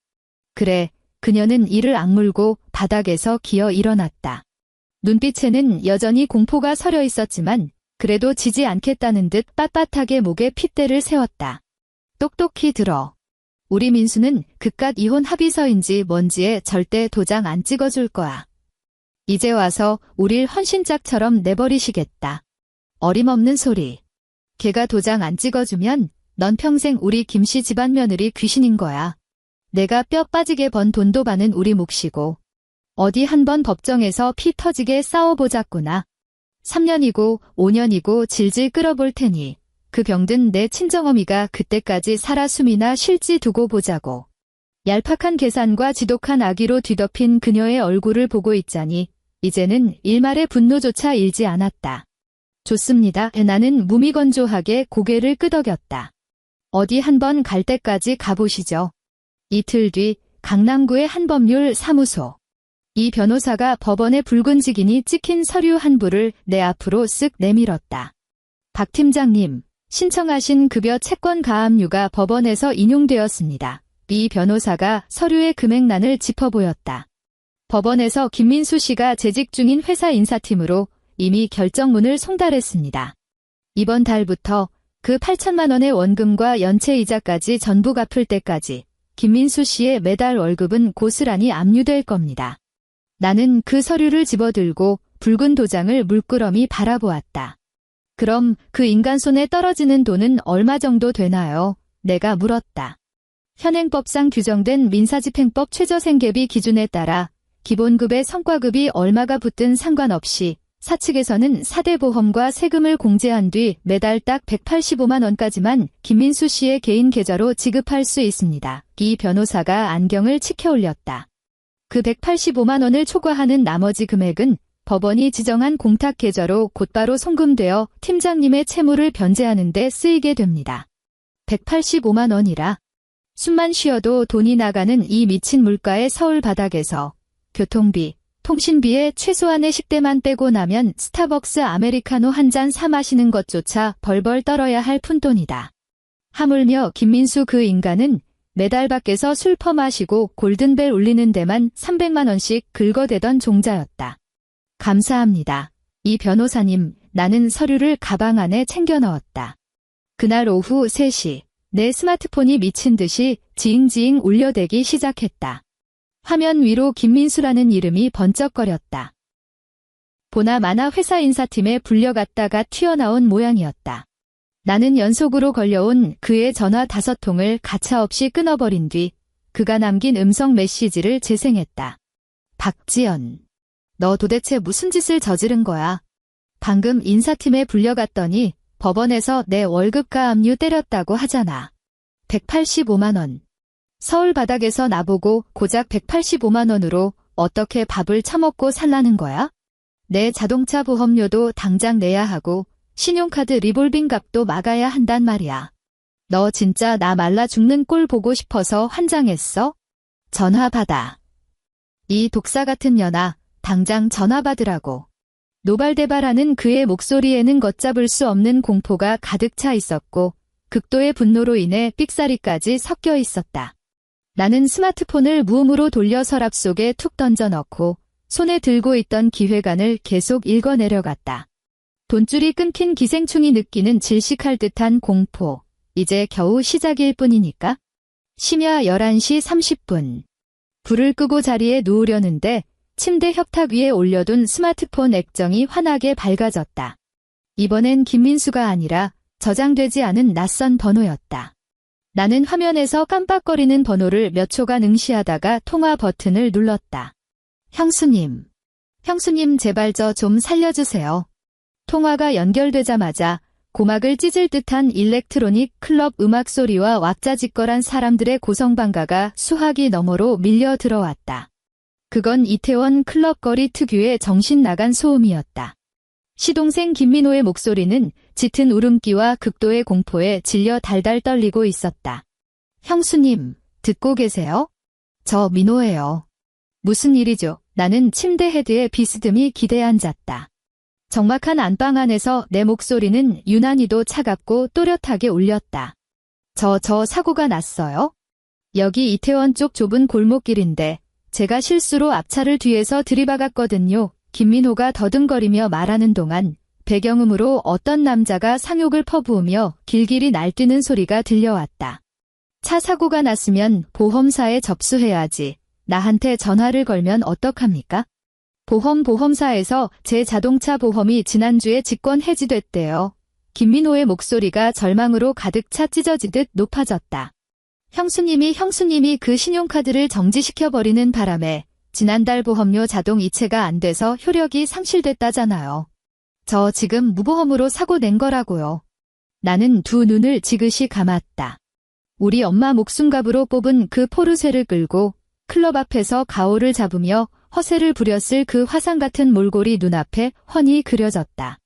그래, 그녀는 이를 악물고 바닥에서 기어 일어났다. 눈빛에는 여전히 공포가 서려 있었지만 그래도 지지 않겠다는 듯 빳빳하게 목에 핏대를 세웠다. 똑똑히 들어. 우리 민수는 그깟 이혼 합의서인지 뭔지에 절대 도장 안 찍어줄 거야. 이제 와서 우릴 헌신짝처럼 내버리시겠다. 어림없는 소리. 걔가 도장 안 찍어주면 넌 평생 우리 김씨 집안 며느리 귀신인 거야. 내가 뼈 빠지게 번 돈도 반은 우리 몫이고 어디 한번 법정에서 피 터지게 싸워보자꾸나. 3년이고 5년이고 질질 끌어볼 테니 그 병든 내 친정어미가 그때까지 살아 숨이나 쉴지 두고 보자고. 얄팍한 계산과 지독한 악의로 뒤덮인 그녀의 얼굴을 보고 있자니 이제는 일말의 분노조차 일지 않았다. 좋습니다. 나는 무미건조하게 고개를 끄덕였다. 어디 한번 갈 때까지 가보시죠. 이틀 뒤 강남구의 한 법률 사무소. 이 변호사가 법원의 붉은 직인이 찍힌 서류 한 부를 내 앞으로 쓱 내밀었다. 박 팀장님, 신청하신 급여 채권 가압류가 법원에서 인용되었습니다. 이 변호사가 서류의 금액란을 짚어보였다. 법원에서 김민수 씨가 재직 중인 회사 인사팀으로 이미 결정문을 송달했습니다. 이번 달부터 그 8천만 원의 원금과 연체 이자까지 전부 갚을 때까지 김민수 씨의 매달 월급은 고스란히 압류될 겁니다. 나는 그 서류를 집어들고 붉은 도장을 물끄러미 바라보았다. 그럼 그 인간 손에 떨어지는 돈은 얼마 정도 되나요? 내가 물었다. 현행법상 규정된 민사집행법 최저생계비 기준에 따라 기본급의 성과급이 얼마가 붙든 상관없이 사측에서는 사대보험과 세금을 공제한 뒤 매달 딱 185만 원까지만 김민수 씨의 개인 계좌로 지급할 수 있습니다. 이 변호사가 안경을 치켜 올렸다. 그 185만 원을 초과하는 나머지 금액은 법원이 지정한 공탁 계좌로 곧바로 송금되어 팀장님의 채무를 변제하는 데 쓰이게 됩니다. 185만 원이라. 숨만 쉬어도 돈이 나가는 이 미친 물가의 서울 바닥에서 교통비, 통신비에 최소한의 식대만 빼고 나면 스타벅스 아메리카노 한 잔 사 마시는 것조차 벌벌 떨어야 할 푼돈이다. 하물며 김민수 그 인간은 매달 밖에서 술 퍼마시고 골든벨 울리는 데만 300만 원씩 긁어대던 종자였다. 감사합니다. 이 변호사님, 나는 서류를 가방 안에 챙겨 넣었다. 그날 오후 3시, 내 스마트폰이 미친 듯이 지잉지잉 울려대기 시작했다. 화면 위로 김민수라는 이름이 번쩍거렸다. 보나 마나 회사 인사팀에 불려갔다가 튀어나온 모양이었다. 나는 연속으로 걸려온 그의 전화 5통을 가차없이 끊어버린 뒤 그가 남긴 음성 메시지를 재생했다. 박지연, 너 도대체 무슨 짓을 저지른 거야? 방금 인사팀에 불려갔더니 법원에서 내 월급가 압류 때렸다고 하잖아. 185만 원. 서울 바닥에서 나보고 고작 185만 원으로 어떻게 밥을 처먹고 살라는 거야? 내 자동차 보험료도 당장 내야 하고 신용카드 리볼빙 값도 막아야 한단 말이야. 너 진짜 나 말라 죽는 꼴 보고 싶어서 환장했어? 전화 받아. 이 독사 같은 년아, 당장 전화 받으라고. 노발대발하는 그의 목소리에는 걷잡을 수 없는 공포가 가득 차 있었고 극도의 분노로 인해 삑사리까지 섞여 있었다. 나는 스마트폰을 무음으로 돌려 서랍 속에 툭 던져 넣고 손에 들고 있던 기획안을 계속 읽어 내려갔다. 돈줄이 끊긴 기생충이 느끼는 질식할 듯한 공포. 이제 겨우 시작일 뿐이니까. 심야 11시 30분. 불을 끄고 자리에 누우려는데 침대 협탁 위에 올려둔 스마트폰 액정이 환하게 밝아졌다. 이번엔 김민수가 아니라 저장되지 않은 낯선 번호였다. 나는 화면에서 깜빡거리는 번호를 몇 초간 응시하다가 통화 버튼을 눌렀다. 형수님 제발 저 좀 살려주세요. 통화가 연결되자마자 고막을 찢을 듯한 일렉트로닉 클럽 음악 소리와 왁자지껄한 사람들의 고성방가가 수화기 너머로 밀려 들어왔다. 그건 이태원 클럽거리 특유의 정신 나간 소음이었다. 시동생 김민호의 목소리는 짙은 울음기와 극도의 공포에 질려 달달 떨리고 있었다. 형수님, 듣고 계세요? 저 민호예요. 무슨 일이죠? 나는 침대 헤드에 비스듬히 기대 앉았다. 적막한 안방 안에서 내 목소리는 유난히도 차갑고 또렷하게 울렸다. 저 사고가 났어요? 여기 이태원 쪽 좁은 골목길인데 제가 실수로 앞차를 뒤에서 들이박았거든요. 김민호가 더듬거리며 말하는 동안 배경음으로 어떤 남자가 상욕을 퍼부으며 길길이 날뛰는 소리가 들려왔다. 차 사고가 났으면 보험사에 접수해야지. 나한테 전화를 걸면 어떡합니까? 보험사에서 제 자동차 보험이 지난주에 직권 해지됐대요. 김민호의 목소리가 절망으로 가득 차 찢어지듯 높아졌다. 형수님이 그 신용카드를 정지시켜버리는 바람에 지난달 보험료 자동 이체가 안 돼서 효력이 상실됐다잖아요. 저 지금 무보험으로 사고 낸 거라고요. 나는 두 눈을 지그시 감았다. 우리 엄마 목숨값으로 뽑은 그 포르쉐를 끌고 클럽 앞에서 가오를 잡으며 허세를 부렸을 그 화상 같은 몰골이 눈앞에 훤히 그려졌다.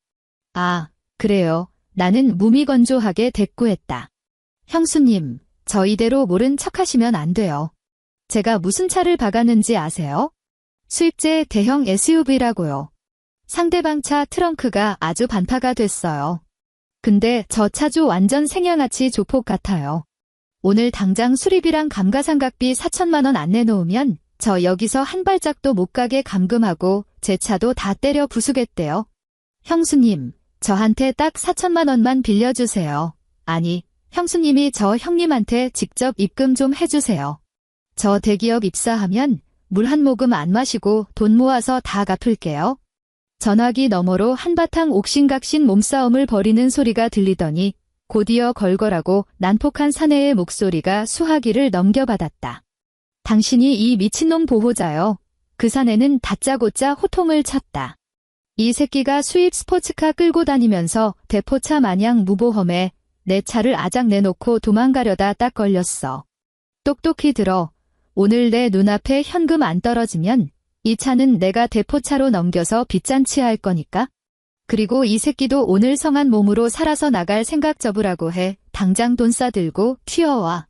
아, 그래요. 나는 무미건조하게 대꾸했다. 형수님, 저 이대로 모른 척하시면 안 돼요. 제가 무슨 차를 박았는지 아세요? 수입제 대형 SUV라고요. 상대방 차 트렁크가 아주 반파가 됐어요. 근데 저 차주 완전 생양아치 조폭 같아요. 오늘 당장 수리비랑 감가상각비 4천만 원 안 내놓으면 저 여기서 한 발짝도 못 가게 감금하고 제 차도 다 때려 부수겠대요. 형수님, 저한테 딱 4천만 원만 빌려주세요. 아니, 형수님이 저 형님한테 직접 입금 좀 해주세요. 저 대기업 입사하면 물 한 모금 안 마시고 돈 모아서 다 갚을게요. 전화기 너머로 한바탕 옥신각신 몸싸움을 벌이는 소리가 들리더니 곧이어 걸걸하고 난폭한 사내의 목소리가 수화기를 넘겨받았다. 당신이 이 미친놈 보호자요. 그 사내는 다짜고짜 호통을 쳤다. 이 새끼가 수입 스포츠카 끌고 다니면서 대포차 마냥 무보험에 내 차를 아작 내놓고 도망가려다 딱 걸렸어. 똑똑히 들어. 오늘 내 눈앞에 현금 안 떨어지면 이 차는 내가 대포차로 넘겨서 빚잔치 할 거니까. 그리고 이 새끼도 오늘 성한 몸으로 살아서 나갈 생각 접으라고 해. 당장 돈 싸들고 튀어와.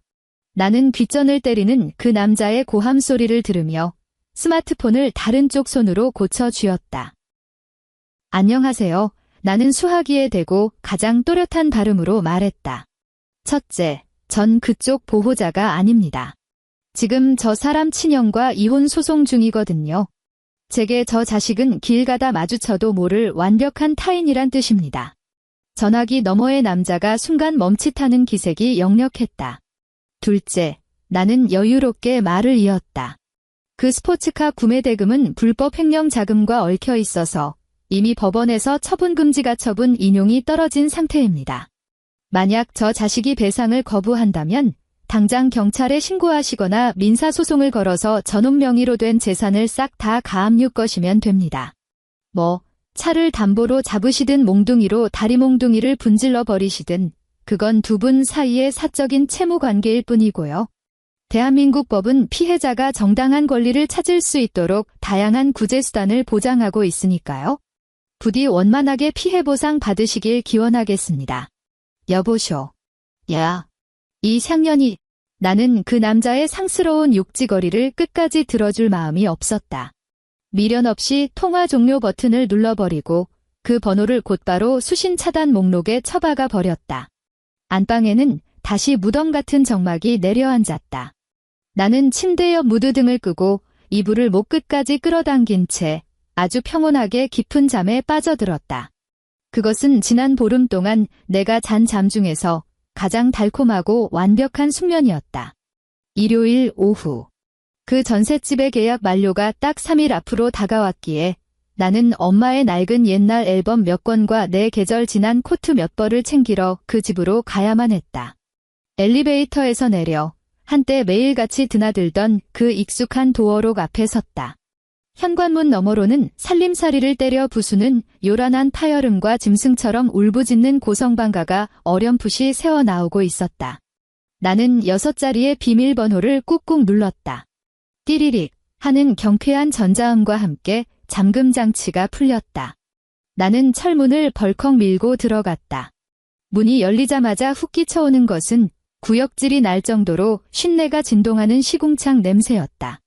나는 귓전을 때리는 그 남자의 고함 소리를 들으며 스마트폰을 다른 쪽 손으로 고쳐 쥐었다. 안녕하세요. 나는 수화기에 대고 가장 또렷한 발음으로 말했다. 첫째, 전 그쪽 보호자가 아닙니다. 지금 저 사람 친형과 이혼 소송 중이거든요. 제게 저 자식은 길 가다 마주쳐도 모를 완벽한 타인이란 뜻입니다. 전화기 너머의 남자가 순간 멈칫하는 기색이 역력했다. 둘째, 나는 여유롭게 말을 이었다. 그 스포츠카 구매 대금은 불법 횡령 자금과 얽혀 있어서 이미 법원에서 처분금지가 처분 인용이 떨어진 상태입니다. 만약 저 자식이 배상을 거부한다면 당장 경찰에 신고하시거나 민사소송을 걸어서 전업 명의로 된 재산을 싹 다 가압류 것이면 됩니다. 차를 담보로 잡으시든 몽둥이로 다리 몽둥이를 분질러 버리시든 그건 두 분 사이의 사적인 채무 관계일 뿐이고요. 대한민국 법은 피해자가 정당한 권리를 찾을 수 있도록 다양한 구제 수단을 보장하고 있으니까요. 부디 원만하게 피해 보상 받으시길 기원하겠습니다. 여보쇼. 야. 이 샹년이. 나는 그 남자의 상스러운 욕지거리를 끝까지 들어줄 마음이 없었다. 미련 없이 통화 종료 버튼을 눌러버리고 그 번호를 곧바로 수신 차단 목록에 처박아 버렸다. 안방에는 다시 무덤 같은 정막이 내려앉았다. 나는 침대 옆 무드등을 끄고 이불을 목 끝까지 끌어당긴 채 아주 평온하게 깊은 잠에 빠져들었다. 그것은 지난 보름 동안 내가 잔 잠 중에서 가장 달콤하고 완벽한 숙면이었다. 일요일 오후. 그 전셋집의 계약 만료가 딱 3일 앞으로 다가왔기에 나는 엄마의 낡은 옛날 앨범 몇 권과 내 계절 지난 코트 몇 벌을 챙기러 그 집으로 가야만 했다. 엘리베이터에서 내려 한때 매일같이 드나들던 그 익숙한 도어록 앞에 섰다. 현관문 너머로는 살림살이를 때려 부수는 요란한 파열음과 짐승처럼 울부짖는 고성방가가 어렴풋이 새어나오고 있었다. 나는 6자리의 비밀번호를 꾹꾹 눌렀다. 띠리릭 하는 경쾌한 전자음과 함께 잠금장치가 풀렸다. 나는 철문을 벌컥 밀고 들어갔다. 문이 열리자마자 훅 끼쳐오는 것은 구역질이 날 정도로 쉰내가 진동하는 시궁창 냄새였다.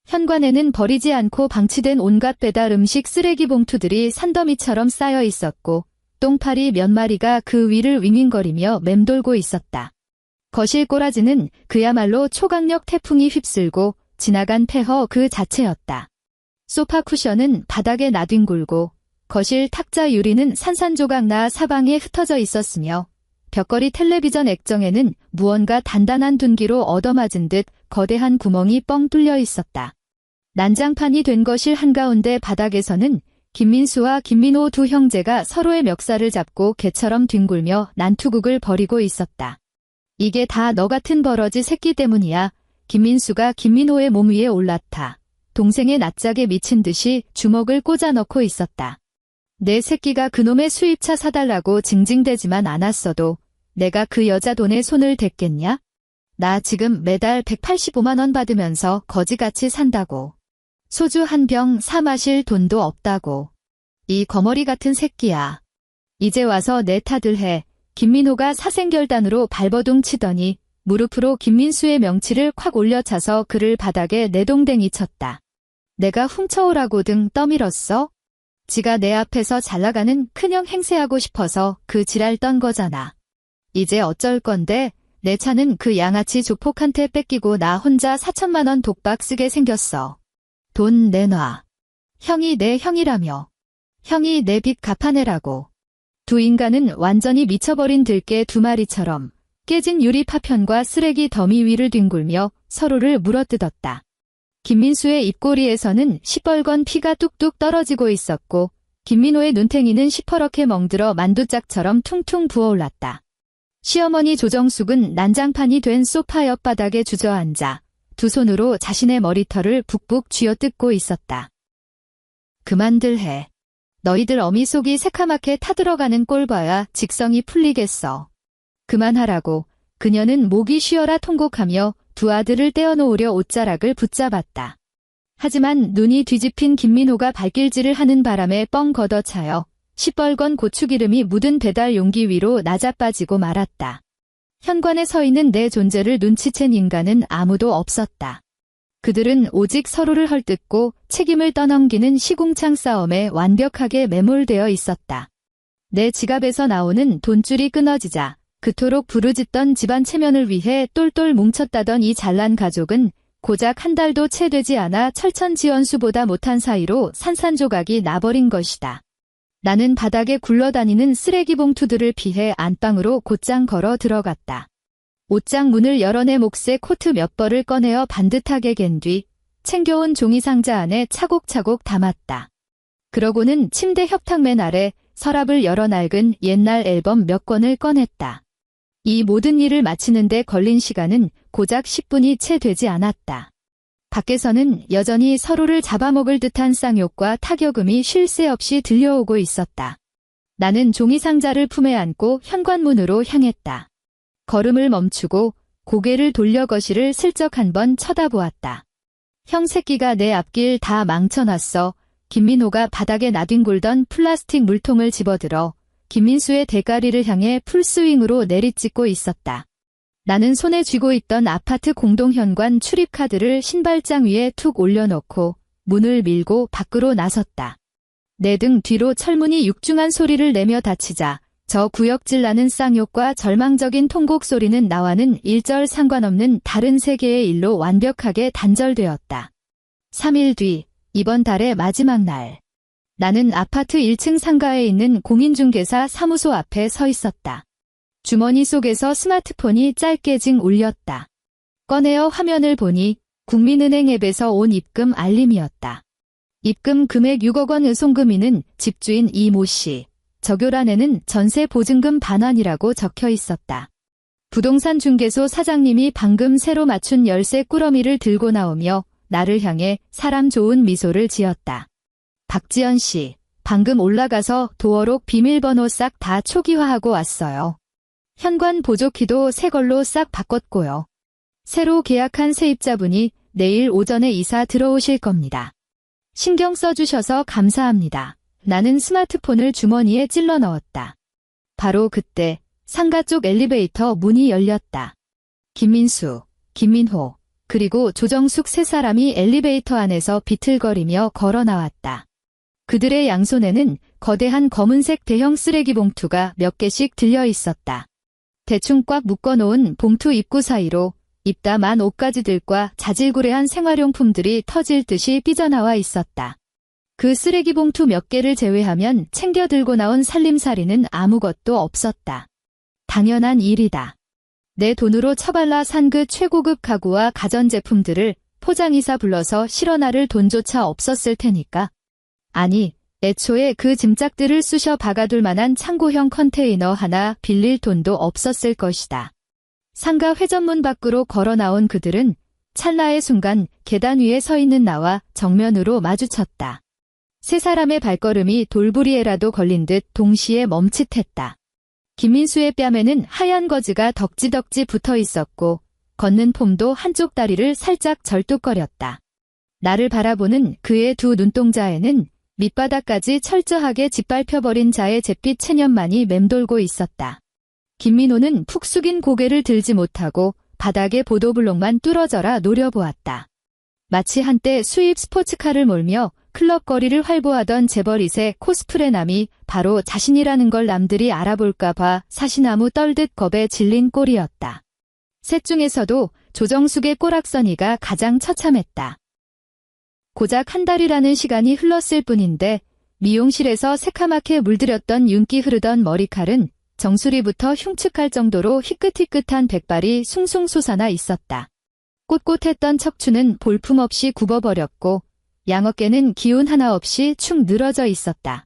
현관에는 버리지 않고 방치된 온갖 배달 음식 쓰레기 봉투들이 산더미처럼 쌓여 있었고 똥파리 몇 마리가 그 위를 윙윙거리며 맴돌고 있었다. 거실 꼬라지는 그야말로 초강력 태풍이 휩쓸고 지나간 폐허 그 자체였다. 소파 쿠션은 바닥에 나뒹굴고 거실 탁자 유리는 산산조각 나 사방에 흩어져 있었으며 벽걸이 텔레비전 액정에는 무언가 단단한 둔기로 얻어맞은 듯 거대한 구멍이 뻥 뚫려 있었다. 난장판이 된 거실 한가운데 바닥에서는 김민수와 김민호 두 형제가 서로의 멱살을 잡고 개처럼 뒹굴며 난투극을 벌이고 있었다. 이게 다 너 같은 버러지 새끼 때문이야. 김민수가 김민호의 몸 위에 올라타 동생의 낯짝에 미친 듯이 주먹을 꽂아 넣고 있었다. 내 새끼가 그놈의 수입차 사달라고 징징대지만 않았어도 내가 그 여자 돈에 손을 댔겠냐? 나 지금 매달 185만 원 받으면서 거지같이 산다고. 소주 한 병 사 마실 돈도 없다고. 이 거머리 같은 새끼야. 이제 와서 내 탓을 해. 김민호가 사생결단으로 발버둥 치더니 무릎으로 김민수의 명치를 콱 올려차서 그를 바닥에 내동댕이 쳤다. 내가 훔쳐오라고 등 떠밀었어? 지가 내 앞에서 잘나가는 큰형 행세하고 싶어서 그 지랄 떤 거잖아. 이제 어쩔 건데 내 차는 그 양아치 조폭한테 뺏기고 나 혼자 4천만 원 독박 쓰게 생겼어. 돈 내놔. 형이 내 형이라며. 형이 내 빚 갚아내라고. 두 인간은 완전히 미쳐버린 들개 두 마리처럼 깨진 유리 파편과 쓰레기 더미 위를 뒹굴며 서로를 물어뜯었다. 김민수의 입꼬리에서는 시뻘건 피가 뚝뚝 떨어지고 있었고 김민호의 눈탱이는 시퍼렇게 멍들어 만두짝처럼 퉁퉁 부어올랐다. 시어머니 조정숙은 난장판이 된 소파 옆바닥에 주저앉아 두 손으로 자신의 머리털을 북북 쥐어뜯고 있었다. 그만들 해. 너희들 어미 속이 새카맣게 타들어가는 꼴 봐야 직성이 풀리겠어. 그만하라고. 그녀는 목이 쉬어라 통곡하며 두 아들을 떼어놓으려 옷자락을 붙잡았다. 하지만 눈이 뒤집힌 김민호가 발길질을 하는 바람에 뻥 걷어차여 시뻘건 고추기름이 묻은 배달 용기 위로 낮아빠지고 말았다. 현관에 서 있는 내 존재를 눈치챈 인간은 아무도 없었다. 그들은 오직 서로를 헐뜯고 책임을 떠넘기는 시궁창 싸움에 완벽하게 매몰되어 있었다. 내 지갑에서 나오는 돈줄이 끊어지자 그토록 부르짖던 집안 체면을 위해 똘똘 뭉쳤다던 이 잘난 가족은 고작 한 달도 채 되지 않아 철천지원수보다 못한 사이로 산산조각이 나버린 것이다. 나는 바닥에 굴러다니는 쓰레기 봉투들을 피해 안방으로 곧장 걸어 들어갔다. 옷장 문을 열어 내 몫의 코트 몇 벌을 꺼내어 반듯하게 갠 뒤 챙겨온 종이상자 안에 차곡차곡 담았다. 그러고는 침대 협탁맨 아래 서랍을 열어 낡은 옛날 앨범 몇 권을 꺼냈다. 이 모든 일을 마치는데 걸린 시간은 고작 10분이 채 되지 않았다. 밖에서는 여전히 서로를 잡아먹을 듯한 쌍욕과 타격음이 쉴 새 없이 들려오고 있었다. 나는 종이상자를 품에 안고 현관문으로 향했다. 걸음을 멈추고 고개를 돌려 거실을 슬쩍 한번 쳐다보았다. 형 새끼가 내 앞길 다 망쳐놨어. 김민호가 바닥에 나뒹굴던 플라스틱 물통을 집어들어 김민수의 대가리를 향해 풀스윙으로 내리찍고 있었다. 나는 손에 쥐고 있던 아파트 공동현관 출입카드를 신발장 위에 툭 올려놓고 문을 밀고 밖으로 나섰다. 내 등 뒤로 철문이 육중한 소리를 내며 닫히자 저 구역질 나는 쌍욕과 절망적인 통곡 소리는 나와는 일절 상관없는 다른 세계의 일로 완벽하게 단절되었다. 3일 뒤, 이번 달의 마지막 날. 나는 아파트 1층 상가에 있는 공인중개사 사무소 앞에 서 있었다. 주머니 속에서 스마트폰이 짧게 징 울렸다. 꺼내어 화면을 보니 국민은행 앱에서 온 입금 알림이었다. 입금 금액 6억 원 의송금이는 집주인 이모 씨. 적요란에는 전세 보증금 반환이라고 적혀 있었다. 부동산 중개소 사장님이 방금 새로 맞춘 열쇠 꾸러미를 들고 나오며 나를 향해 사람 좋은 미소를 지었다. 박지연 씨, 방금 올라가서 도어록 비밀번호 싹 다 초기화하고 왔어요. 현관 보조키도 새 걸로 싹 바꿨고요. 새로 계약한 세입자분이 내일 오전에 이사 들어오실 겁니다. 신경 써주셔서 감사합니다. 나는 스마트폰을 주머니에 찔러 넣었다. 바로 그때 상가 쪽 엘리베이터 문이 열렸다. 김민수, 김민호, 그리고 조정숙 세 사람이 엘리베이터 안에서 비틀거리며 걸어 나왔다. 그들의 양손에는 거대한 검은색 대형 쓰레기 봉투가 몇 개씩 들려 있었다. 대충 꽉 묶어놓은 봉투 입구 사이로 입다 만 옷가지들과 자질구레한 생활용품들이 터질 듯이 삐져나와 있었다. 그 쓰레기 봉투 몇 개를 제외하면 챙겨 들고 나온 살림살이는 아무것도 없었다. 당연한 일이다. 내 돈으로 처발라 산 그 최고급 가구와 가전제품들을 포장이사 불러서 실어나를 돈조차 없었을 테니까. 아니, 애초에 그 짐짝들을 쑤셔 박아둘 만한 창고형 컨테이너 하나 빌릴 돈도 없었을 것이다. 상가 회전문 밖으로 걸어 나온 그들은 찰나의 순간 계단 위에 서 있는 나와 정면으로 마주쳤다. 세 사람의 발걸음이 돌부리에라도 걸린 듯 동시에 멈칫했다. 김민수의 뺨에는 하얀 거즈가 덕지덕지 붙어 있었고 걷는 폼도 한쪽 다리를 살짝 절뚝거렸다. 나를 바라보는 그의 두 눈동자에는 밑바닥까지 철저하게 짓밟혀버린 자의 잿빛 체념만이 맴돌고 있었다. 김민호는 푹 숙인 고개를 들지 못하고 바닥에 보도블록만 뚫어져라 노려보았다. 마치 한때 수입 스포츠카를 몰며 클럽 거리를 활보하던 재벌잇의 코스프레남이 바로 자신이라는 걸 남들이 알아볼까 봐 사시나무 떨듯 겁에 질린 꼴이었다. 셋 중에서도 조정숙의 꼬락서니가 가장 처참했다. 고작 한 달이라는 시간이 흘렀을 뿐인데 미용실에서 새카맣게 물들였던 윤기 흐르던 머리칼은 정수리부터 흉측할 정도로 희끗희끗한 백발이 숭숭 솟아나 있었다. 꼿꼿했던 척추는 볼품없이 굽어버렸고 양어깨는 기운 하나 없이 축 늘어져 있었다.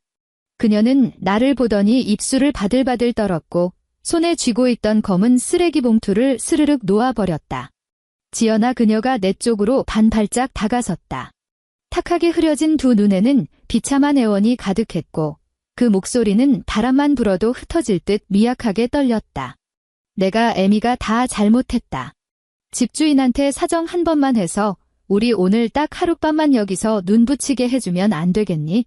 그녀는 나를 보더니 입술을 바들바들 떨었고 손에 쥐고 있던 검은 쓰레기 봉투를 스르륵 놓아버렸다. 지연아 그녀가 내 쪽으로 반발짝 다가섰다. 탁하게 흐려진 두 눈에는 비참한 애원이 가득했고 그 목소리는 바람만 불어도 흩어질 듯 미약하게 떨렸다. 내가 애미가 다 잘못했다. 집주인한테 사정 한 번만 해서 우리 오늘 딱 하룻밤만 여기서 눈 붙이게 해주면 안 되겠니?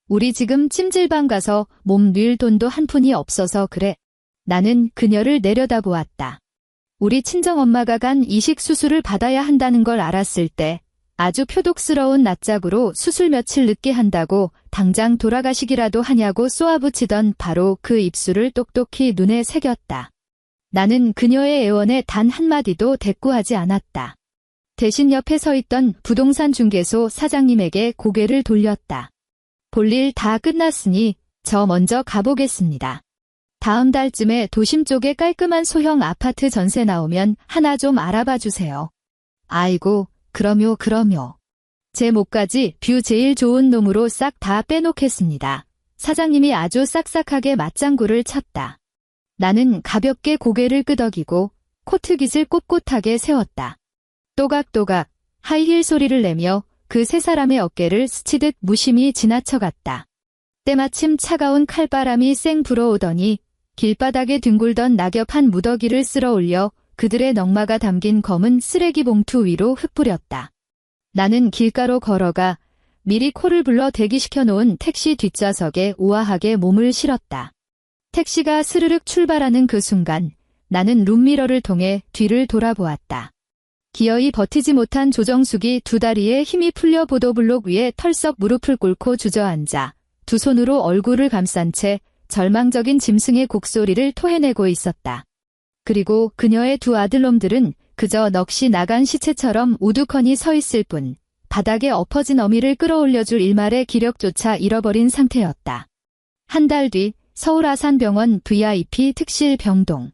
우리 지금 찜질방 가서 몸 늘 돈도 한 푼이 없어서 그래. 나는 그녀를 내려다보았다. 우리 친정엄마가 간 이식 수술을 받아야 한다는 걸 알았을 때 아주 표독스러운 낯짝으로 수술 며칠 늦게 한다고 당장 돌아가시기라도 하냐고 쏘아붙이던 바로 그 입술을 똑똑히 눈에 새겼다. 나는 그녀의 애원에 단 한마디도 대꾸하지 않았다. 대신 옆에 서 있던 부동산 중개소 사장님에게 고개를 돌렸다. 볼일 다 끝났으니 저 먼저 가보겠습니다. 다음 달쯤에 도심 쪽에 깔끔한 소형 아파트 전세 나오면 하나 좀 알아봐 주세요. 아이고, 그럼요. 제 목까지 뷰 제일 좋은 놈으로 싹 다 빼놓겠습니다. 사장님이 아주 싹싹하게 맞장구를 쳤다. 나는 가볍게 고개를 끄덕이고 코트깃을 꼿꼿하게 세웠다. 또각또각 하이힐 소리를 내며 그 세 사람의 어깨를 스치듯 무심히 지나쳐갔다. 때마침 차가운 칼바람이 쌩 불어오더니 길바닥에 뒹굴던 낙엽 한 무더기를 쓸어 올려 그들의 넝마가 담긴 검은 쓰레기 봉투 위로 흩뿌렸다. 나는 길가로 걸어가 미리 코를 불러 대기시켜 놓은 택시 뒷좌석에 우아하게 몸을 실었다. 택시가 스르륵 출발하는 그 순간 나는 룸미러를 통해 뒤를 돌아보았다. 기어이 버티지 못한 조정숙이 두 다리에 힘이 풀려 보도블록 위에 털썩 무릎을 꿇고 주저앉아 두 손으로 얼굴을 감싼 채 절망적인 짐승의 곡소리를 토해내고 있었다. 그리고 그녀의 두 아들놈들은 그저 넋이 나간 시체처럼 우두커니 서 있을 뿐 바닥에 엎어진 어미를 끌어올려줄 일말의 기력조차 잃어버린 상태였다. 한 달 뒤 서울 아산병원 VIP 특실 병동.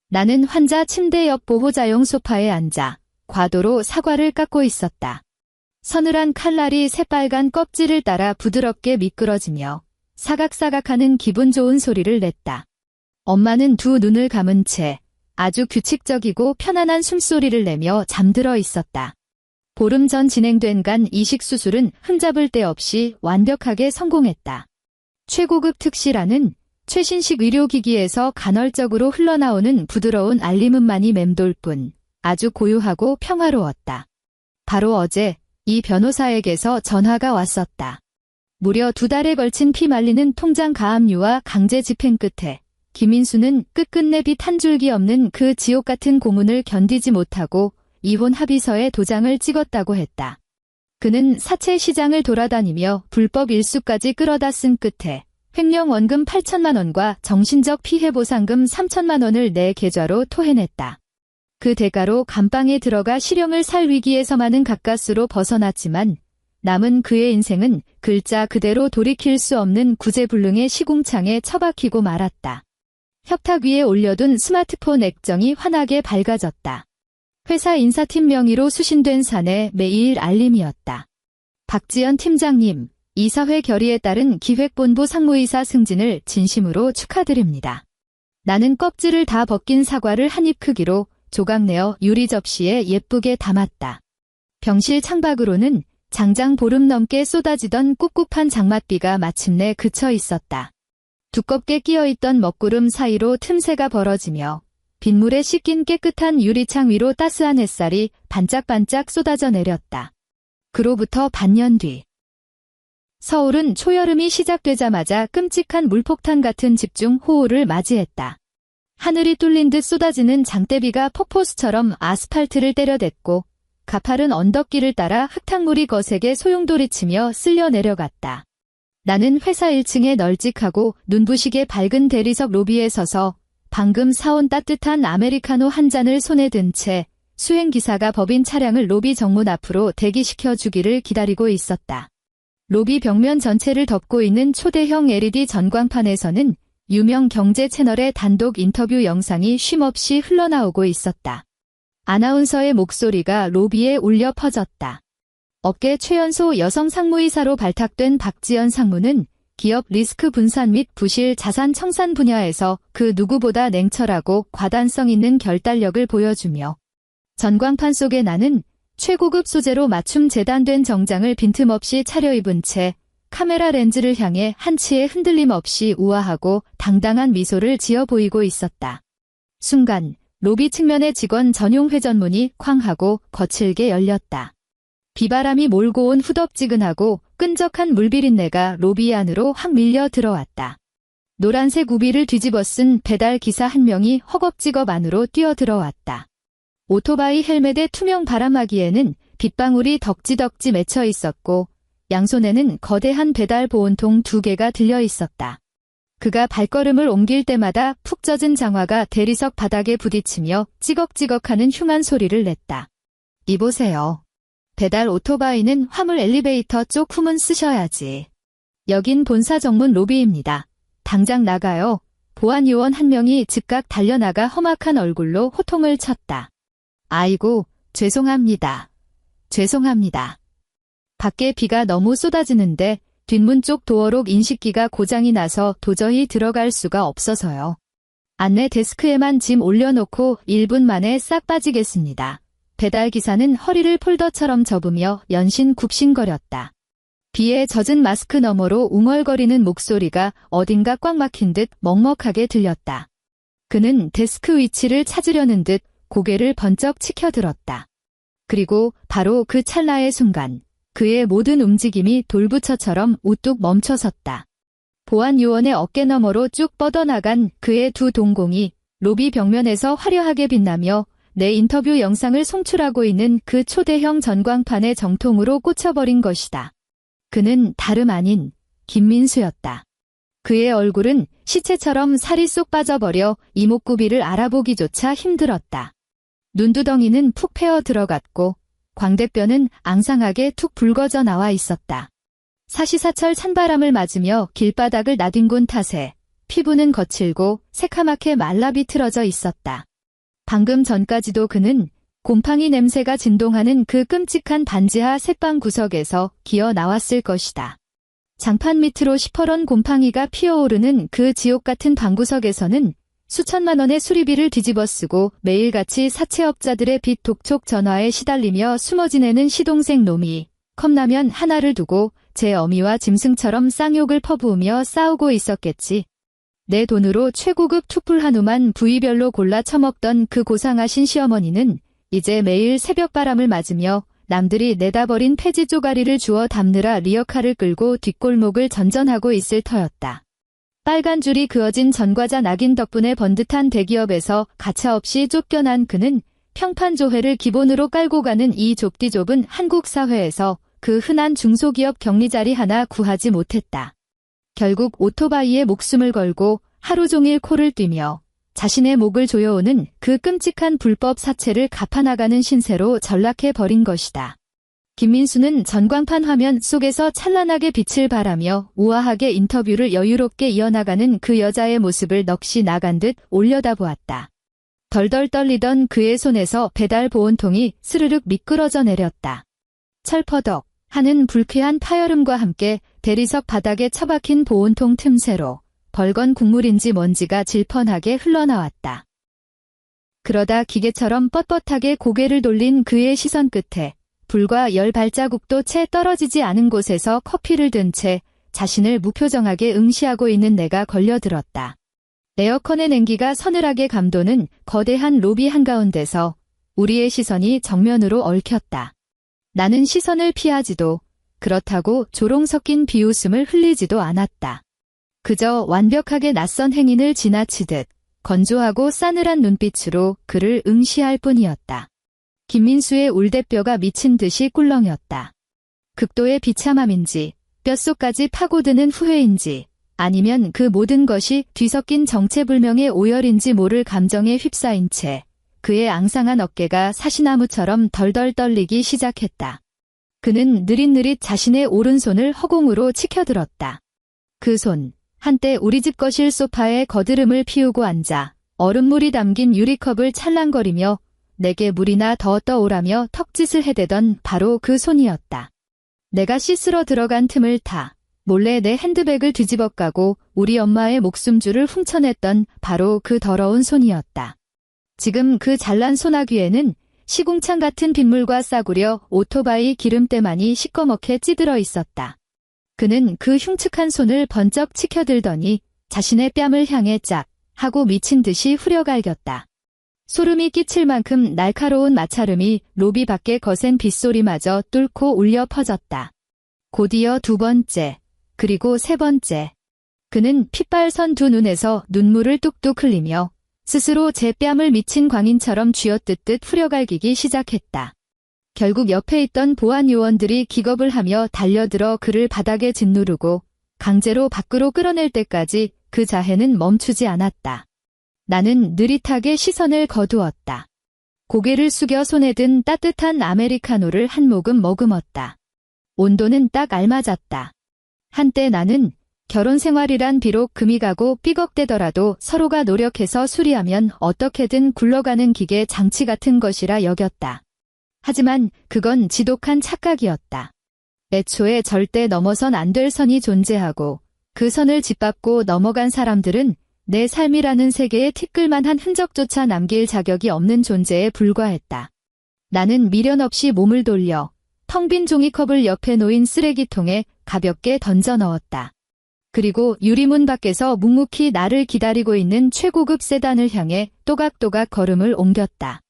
나는 환자 침대 옆 보호자용 소파에 앉아 과도로 사과를 깎고 있었다. 서늘한 칼날이 새빨간 껍질을 따라 부드럽게 미끄러지며 사각사각하는 기분 좋은 소리를 냈다. 엄마는 두 눈을 감은 채 아주 규칙적이고 편안한 숨소리를 내며 잠들어 있었다. 보름 전 진행된 간 이식 수술은 흠잡을 데 없이 완벽하게 성공했다. 최고급 특실안은 최신식 의료기기에서 간헐적으로 흘러나오는 부드러운 알림음만이 맴돌 뿐 아주 고요하고 평화로웠다. 바로 어제 이 변호사에게서 전화가 왔었다. 무려 2달에 걸친 피 말리는 통장 가압류와 강제 집행 끝에 김인수는 끝끝내 빛 한 줄기 없는 그 지옥 같은 고문을 견디지 못하고 이혼 합의서에 도장을 찍었다고 했다. 그는 사채 시장을 돌아다니며 불법 일수까지 끌어다 쓴 끝에 횡령 원금 8천만 원과 정신적 피해 보상금 3천만 원을 내 계좌로 토해냈다. 그 대가로 감방에 들어가 실형을 살 위기에서만은 가까스로 벗어났지만 남은 그의 인생은 글자 그대로 돌이킬 수 없는 구제불능의 시궁창에 처박히고 말았다. 협탁 위에 올려둔 스마트폰 액정이 환하게 밝아졌다. 회사 인사팀 명의로 수신된 산에 매일 알림이었다. 박지연 팀장님, 이사회 결의에 따른 기획본부 상무이사 승진을 진심으로 축하드립니다. 나는 껍질을 다 벗긴 사과를 한 입 크기로 조각 내어 유리 접시에 예쁘게 담았다. 병실 창밖으로는 장장 보름 넘게 쏟아지던 꿉꿉한 장맛비가 마침내 그쳐 있었다. 두껍게 끼어있던 먹구름 사이로 틈새가 벌어지며 빗물에 씻긴 깨끗한 유리창 위로 따스한 햇살이 반짝반짝 쏟아져 내렸다. 그로부터 반년 뒤. 서울은 초여름이 시작되자마자 끔찍한 물폭탄 같은 집중 호우를 맞이했다. 하늘이 뚫린 듯 쏟아지는 장대비가 폭포수처럼 아스팔트를 때려댔고 가파른 언덕길을 따라 흙탕물이 거세게 소용돌이치며 쓸려 내려갔다. 나는 회사 1층의 널찍하고 눈부시게 밝은 대리석 로비에 서서 방금 사온 따뜻한 아메리카노 한 잔을 손에 든 채 수행기사가 법인 차량을 로비 정문 앞으로 대기시켜 주기를 기다리고 있었다. 로비 벽면 전체를 덮고 있는 초대형 LED 전광판에서는 유명 경제 채널의 단독 인터뷰 영상이 쉼없이 흘러나오고 있었다. 아나운서의 목소리가 로비에 울려 퍼졌다. 업계 최연소 여성 상무이사로 발탁된 박지연 상무는 기업 리스크 분산 및 부실 자산 청산 분야에서 그 누구보다 냉철하고 과단성 있는 결단력을 보여주며 전광판 속에 나는 최고급 소재로 맞춤 재단된 정장을 빈틈없이 차려입은 채 카메라 렌즈를 향해 한치의 흔들림 없이 우아하고 당당한 미소를 지어 보이고 있었다. 순간 로비 측면의 직원 전용 회전문이 쾅 하고 거칠게 열렸다. 비바람이 몰고 온 후덥지근하고 끈적한 물비린내가 로비 안으로 확 밀려 들어왔다. 노란색 우비를 뒤집어 쓴 배달 기사 한 명이 허겁지겁 안으로 뛰어들어왔다. 오토바이 헬멧의 투명 바람막이에는 빗방울이 덕지덕지 맺혀 있었고 양손에는 거대한 배달 보온통 2개가 들려 있었다. 그가 발걸음을 옮길 때마다 푹 젖은 장화가 대리석 바닥에 부딪히며 찌걱찌걱하는 흉한 소리를 냈다. 이보세요. 배달 오토바이는 화물 엘리베이터 쪽 후문 쓰셔야지. 여긴 본사 정문 로비입니다. 당장 나가요. 보안 요원 한 명이 즉각 달려나가 험악한 얼굴로 호통을 쳤다. 아이고, 죄송합니다. 죄송합니다. 밖에 비가 너무 쏟아지는데 뒷문 쪽 도어록 인식기가 고장이 나서 도저히 들어갈 수가 없어서요. 안내 데스크에만 짐 올려놓고 1분 만에 싹 빠지겠습니다. 배달기사는 허리를 폴더처럼 접으며 연신 굽신거렸다. 비에 젖은 마스크 너머로 웅얼거리는 목소리가 어딘가 꽉 막힌 듯 먹먹하게 들렸다. 그는 데스크 위치를 찾으려는 듯 고개를 번쩍 치켜들었다. 그리고 바로 그 찰나의 순간 그의 모든 움직임이 돌부처처럼 우뚝 멈춰섰다. 보안 요원의 어깨 너머로 쭉 뻗어나간 그의 두 동공이 로비 벽면에서 화려하게 빛나며 내 인터뷰 영상을 송출하고 있는 그 초대형 전광판의 정통으로 꽂혀버린 것이다. 그는 다름 아닌 김민수였다. 그의 얼굴은 시체처럼 살이 쏙 빠져버려 이목구비를 알아보기조차 힘들었다. 눈두덩이는 푹 패어 들어갔고 광대뼈는 앙상하게 툭 붉어져 나와 있었다. 사시사철 찬바람을 맞으며 길바닥을 나뒹군 탓에 피부는 거칠고 새카맣게 말라 비틀어져 있었다. 방금 전까지도 그는 곰팡이 냄새가 진동하는 그 끔찍한 반지하 새방 구석에서 기어 나왔을 것이다. 장판 밑으로 시퍼런 곰팡이가 피어오르는 그 지옥 같은 방구석에서는 수천만 원의 수리비를 뒤집어 쓰고 매일같이 사채업자들의 빚 독촉 전화에 시달리며 숨어 지내는 시동생 놈이 컵라면 하나를 두고 제 어미와 짐승처럼 쌍욕을 퍼부으며 싸우고 있었겠지. 내 돈으로 최고급 투풀 한우만 부위별로 골라 처먹던 그 고상하신 시어머니는 이제 매일 새벽바람을 맞으며 남들이 내다버린 폐지 쪼가리를 주워 담느라 리어카를 끌고 뒷골목을 전전하고 있을 터였다. 빨간 줄이 그어진 전과자 낙인 덕분에 번듯한 대기업에서 가차없이 쫓겨난 그는 평판조회를 기본으로 깔고 가는 이 좁디 좁은 한국 사회에서 그 흔한 중소기업 격리자리 하나 구하지 못했다. 결국 오토바이에 목숨을 걸고 하루 종일 코를 뛰며 자신의 목을 조여오는 그 끔찍한 불법 사채를 갚아나가는 신세로 전락해버린 것이다. 김민수는 전광판 화면 속에서 찬란하게 빛을 발하며 우아하게 인터뷰를 여유롭게 이어나가는 그 여자의 모습을 넋이 나간 듯 올려다보았다. 덜덜 떨리던 그의 손에서 배달 보온통이 스르륵 미끄러져 내렸다. 철퍼덕 하는 불쾌한 파열음과 함께 대리석 바닥에 처박힌 보온통 틈새로 벌건 국물인지 뭔지가 질펀하게 흘러나왔다. 그러다 기계처럼 뻣뻣하게 고개를 돌린 그의 시선 끝에 불과 10발자국도 채 떨어지지 않은 곳에서 커피를 든 채 자신을 무표정하게 응시하고 있는 내가 걸려들었다. 에어컨의 냉기가 서늘하게 감도는 거대한 로비 한가운데서 우리의 시선이 정면으로 얽혔다. 나는 시선을 피하지도 그렇다고 조롱 섞인 비웃음을 흘리지도 않았다. 그저 완벽하게 낯선 행인을 지나치듯 건조하고 싸늘한 눈빛으로 그를 응시할 뿐이었다. 김민수의 울대뼈가 미친 듯이 꿀렁였다. 극도의 비참함인지 뼛속까지 파고드는 후회인지 아니면 그 모든 것이 뒤섞인 정체불명의 오열인지 모를 감정에 휩싸인 채 그의 앙상한 어깨가 사시나무처럼 덜덜 떨리기 시작했다. 그는 느릿느릿 자신의 오른손을 허공으로 치켜들었다. 그 손, 한때 우리 집 거실 소파에 거드름을 피우고 앉아 얼음물이 담긴 유리컵을 찰랑거리며 내게 물이나 더 떠오라며 턱짓을 해대던 바로 그 손이었다. 내가 씻으러 들어간 틈을 타 몰래 내 핸드백을 뒤집어 까고 우리 엄마의 목숨줄을 훔쳐냈던 바로 그 더러운 손이었다. 지금 그 잘난 소나귀에는 시궁창 같은 빗물과 싸구려 오토바이 기름때만이 시꺼멓게 찌들어 있었다. 그는 그 흉측한 손을 번쩍 치켜들더니 자신의 뺨을 향해 짝 하고 미친 듯이 후려갈겼다. 소름이 끼칠 만큼 날카로운 마찰음이 로비 밖의 거센 빗소리마저 뚫고 울려 퍼졌다. 곧이어 두 번째, 그리고 세 번째. 그는 핏발선 두 눈에서 눈물을 뚝뚝 흘리며 스스로 제 뺨을 미친 광인처럼 쥐어뜯듯 후려갈기기 시작했다. 결국 옆에 있던 보안 요원들이 기겁을 하며 달려들어 그를 바닥에 짓누르고 강제로 밖으로 끌어낼 때까지 그 자해는 멈추지 않았다. 나는 느릿하게 시선을 거두었다. 고개를 숙여 손에 든 따뜻한 아메리카노를 한 모금 머금었다. 온도는 딱 알맞았다. 한때 나는 결혼 생활이란 비록 금이 가고 삐걱대더라도 서로가 노력해서 수리하면 어떻게든 굴러가는 기계 장치 같은 것이라 여겼다. 하지만 그건 지독한 착각이었다. 애초에 절대 넘어선 안 될 선이 존재하고 그 선을 짓밟고 넘어간 사람들은 내 삶이라는 세계에 티끌만한 흔적조차 남길 자격이 없는 존재에 불과했다. 나는 미련 없이 몸을 돌려 텅 빈 종이컵을 옆에 놓인 쓰레기통에 가볍게 던져 넣었다. 그리고 유리문 밖에서 묵묵히 나를 기다리고 있는 최고급 세단을 향해 또각또각 걸음을 옮겼다.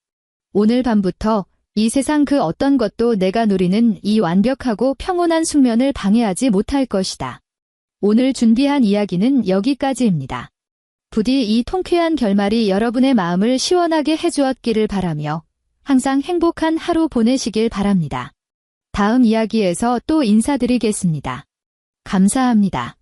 오늘 밤부터 이 세상 그 어떤 것도 내가 누리는 이 완벽하고 평온한 숙면을 방해하지 못할 것이다. 오늘 준비한 이야기는 여기까지입니다. 부디 이 통쾌한 결말이 여러분의 마음을 시원하게 해주었기를 바라며 항상 행복한 하루 보내시길 바랍니다. 다음 이야기에서 또 인사드리겠습니다. 감사합니다.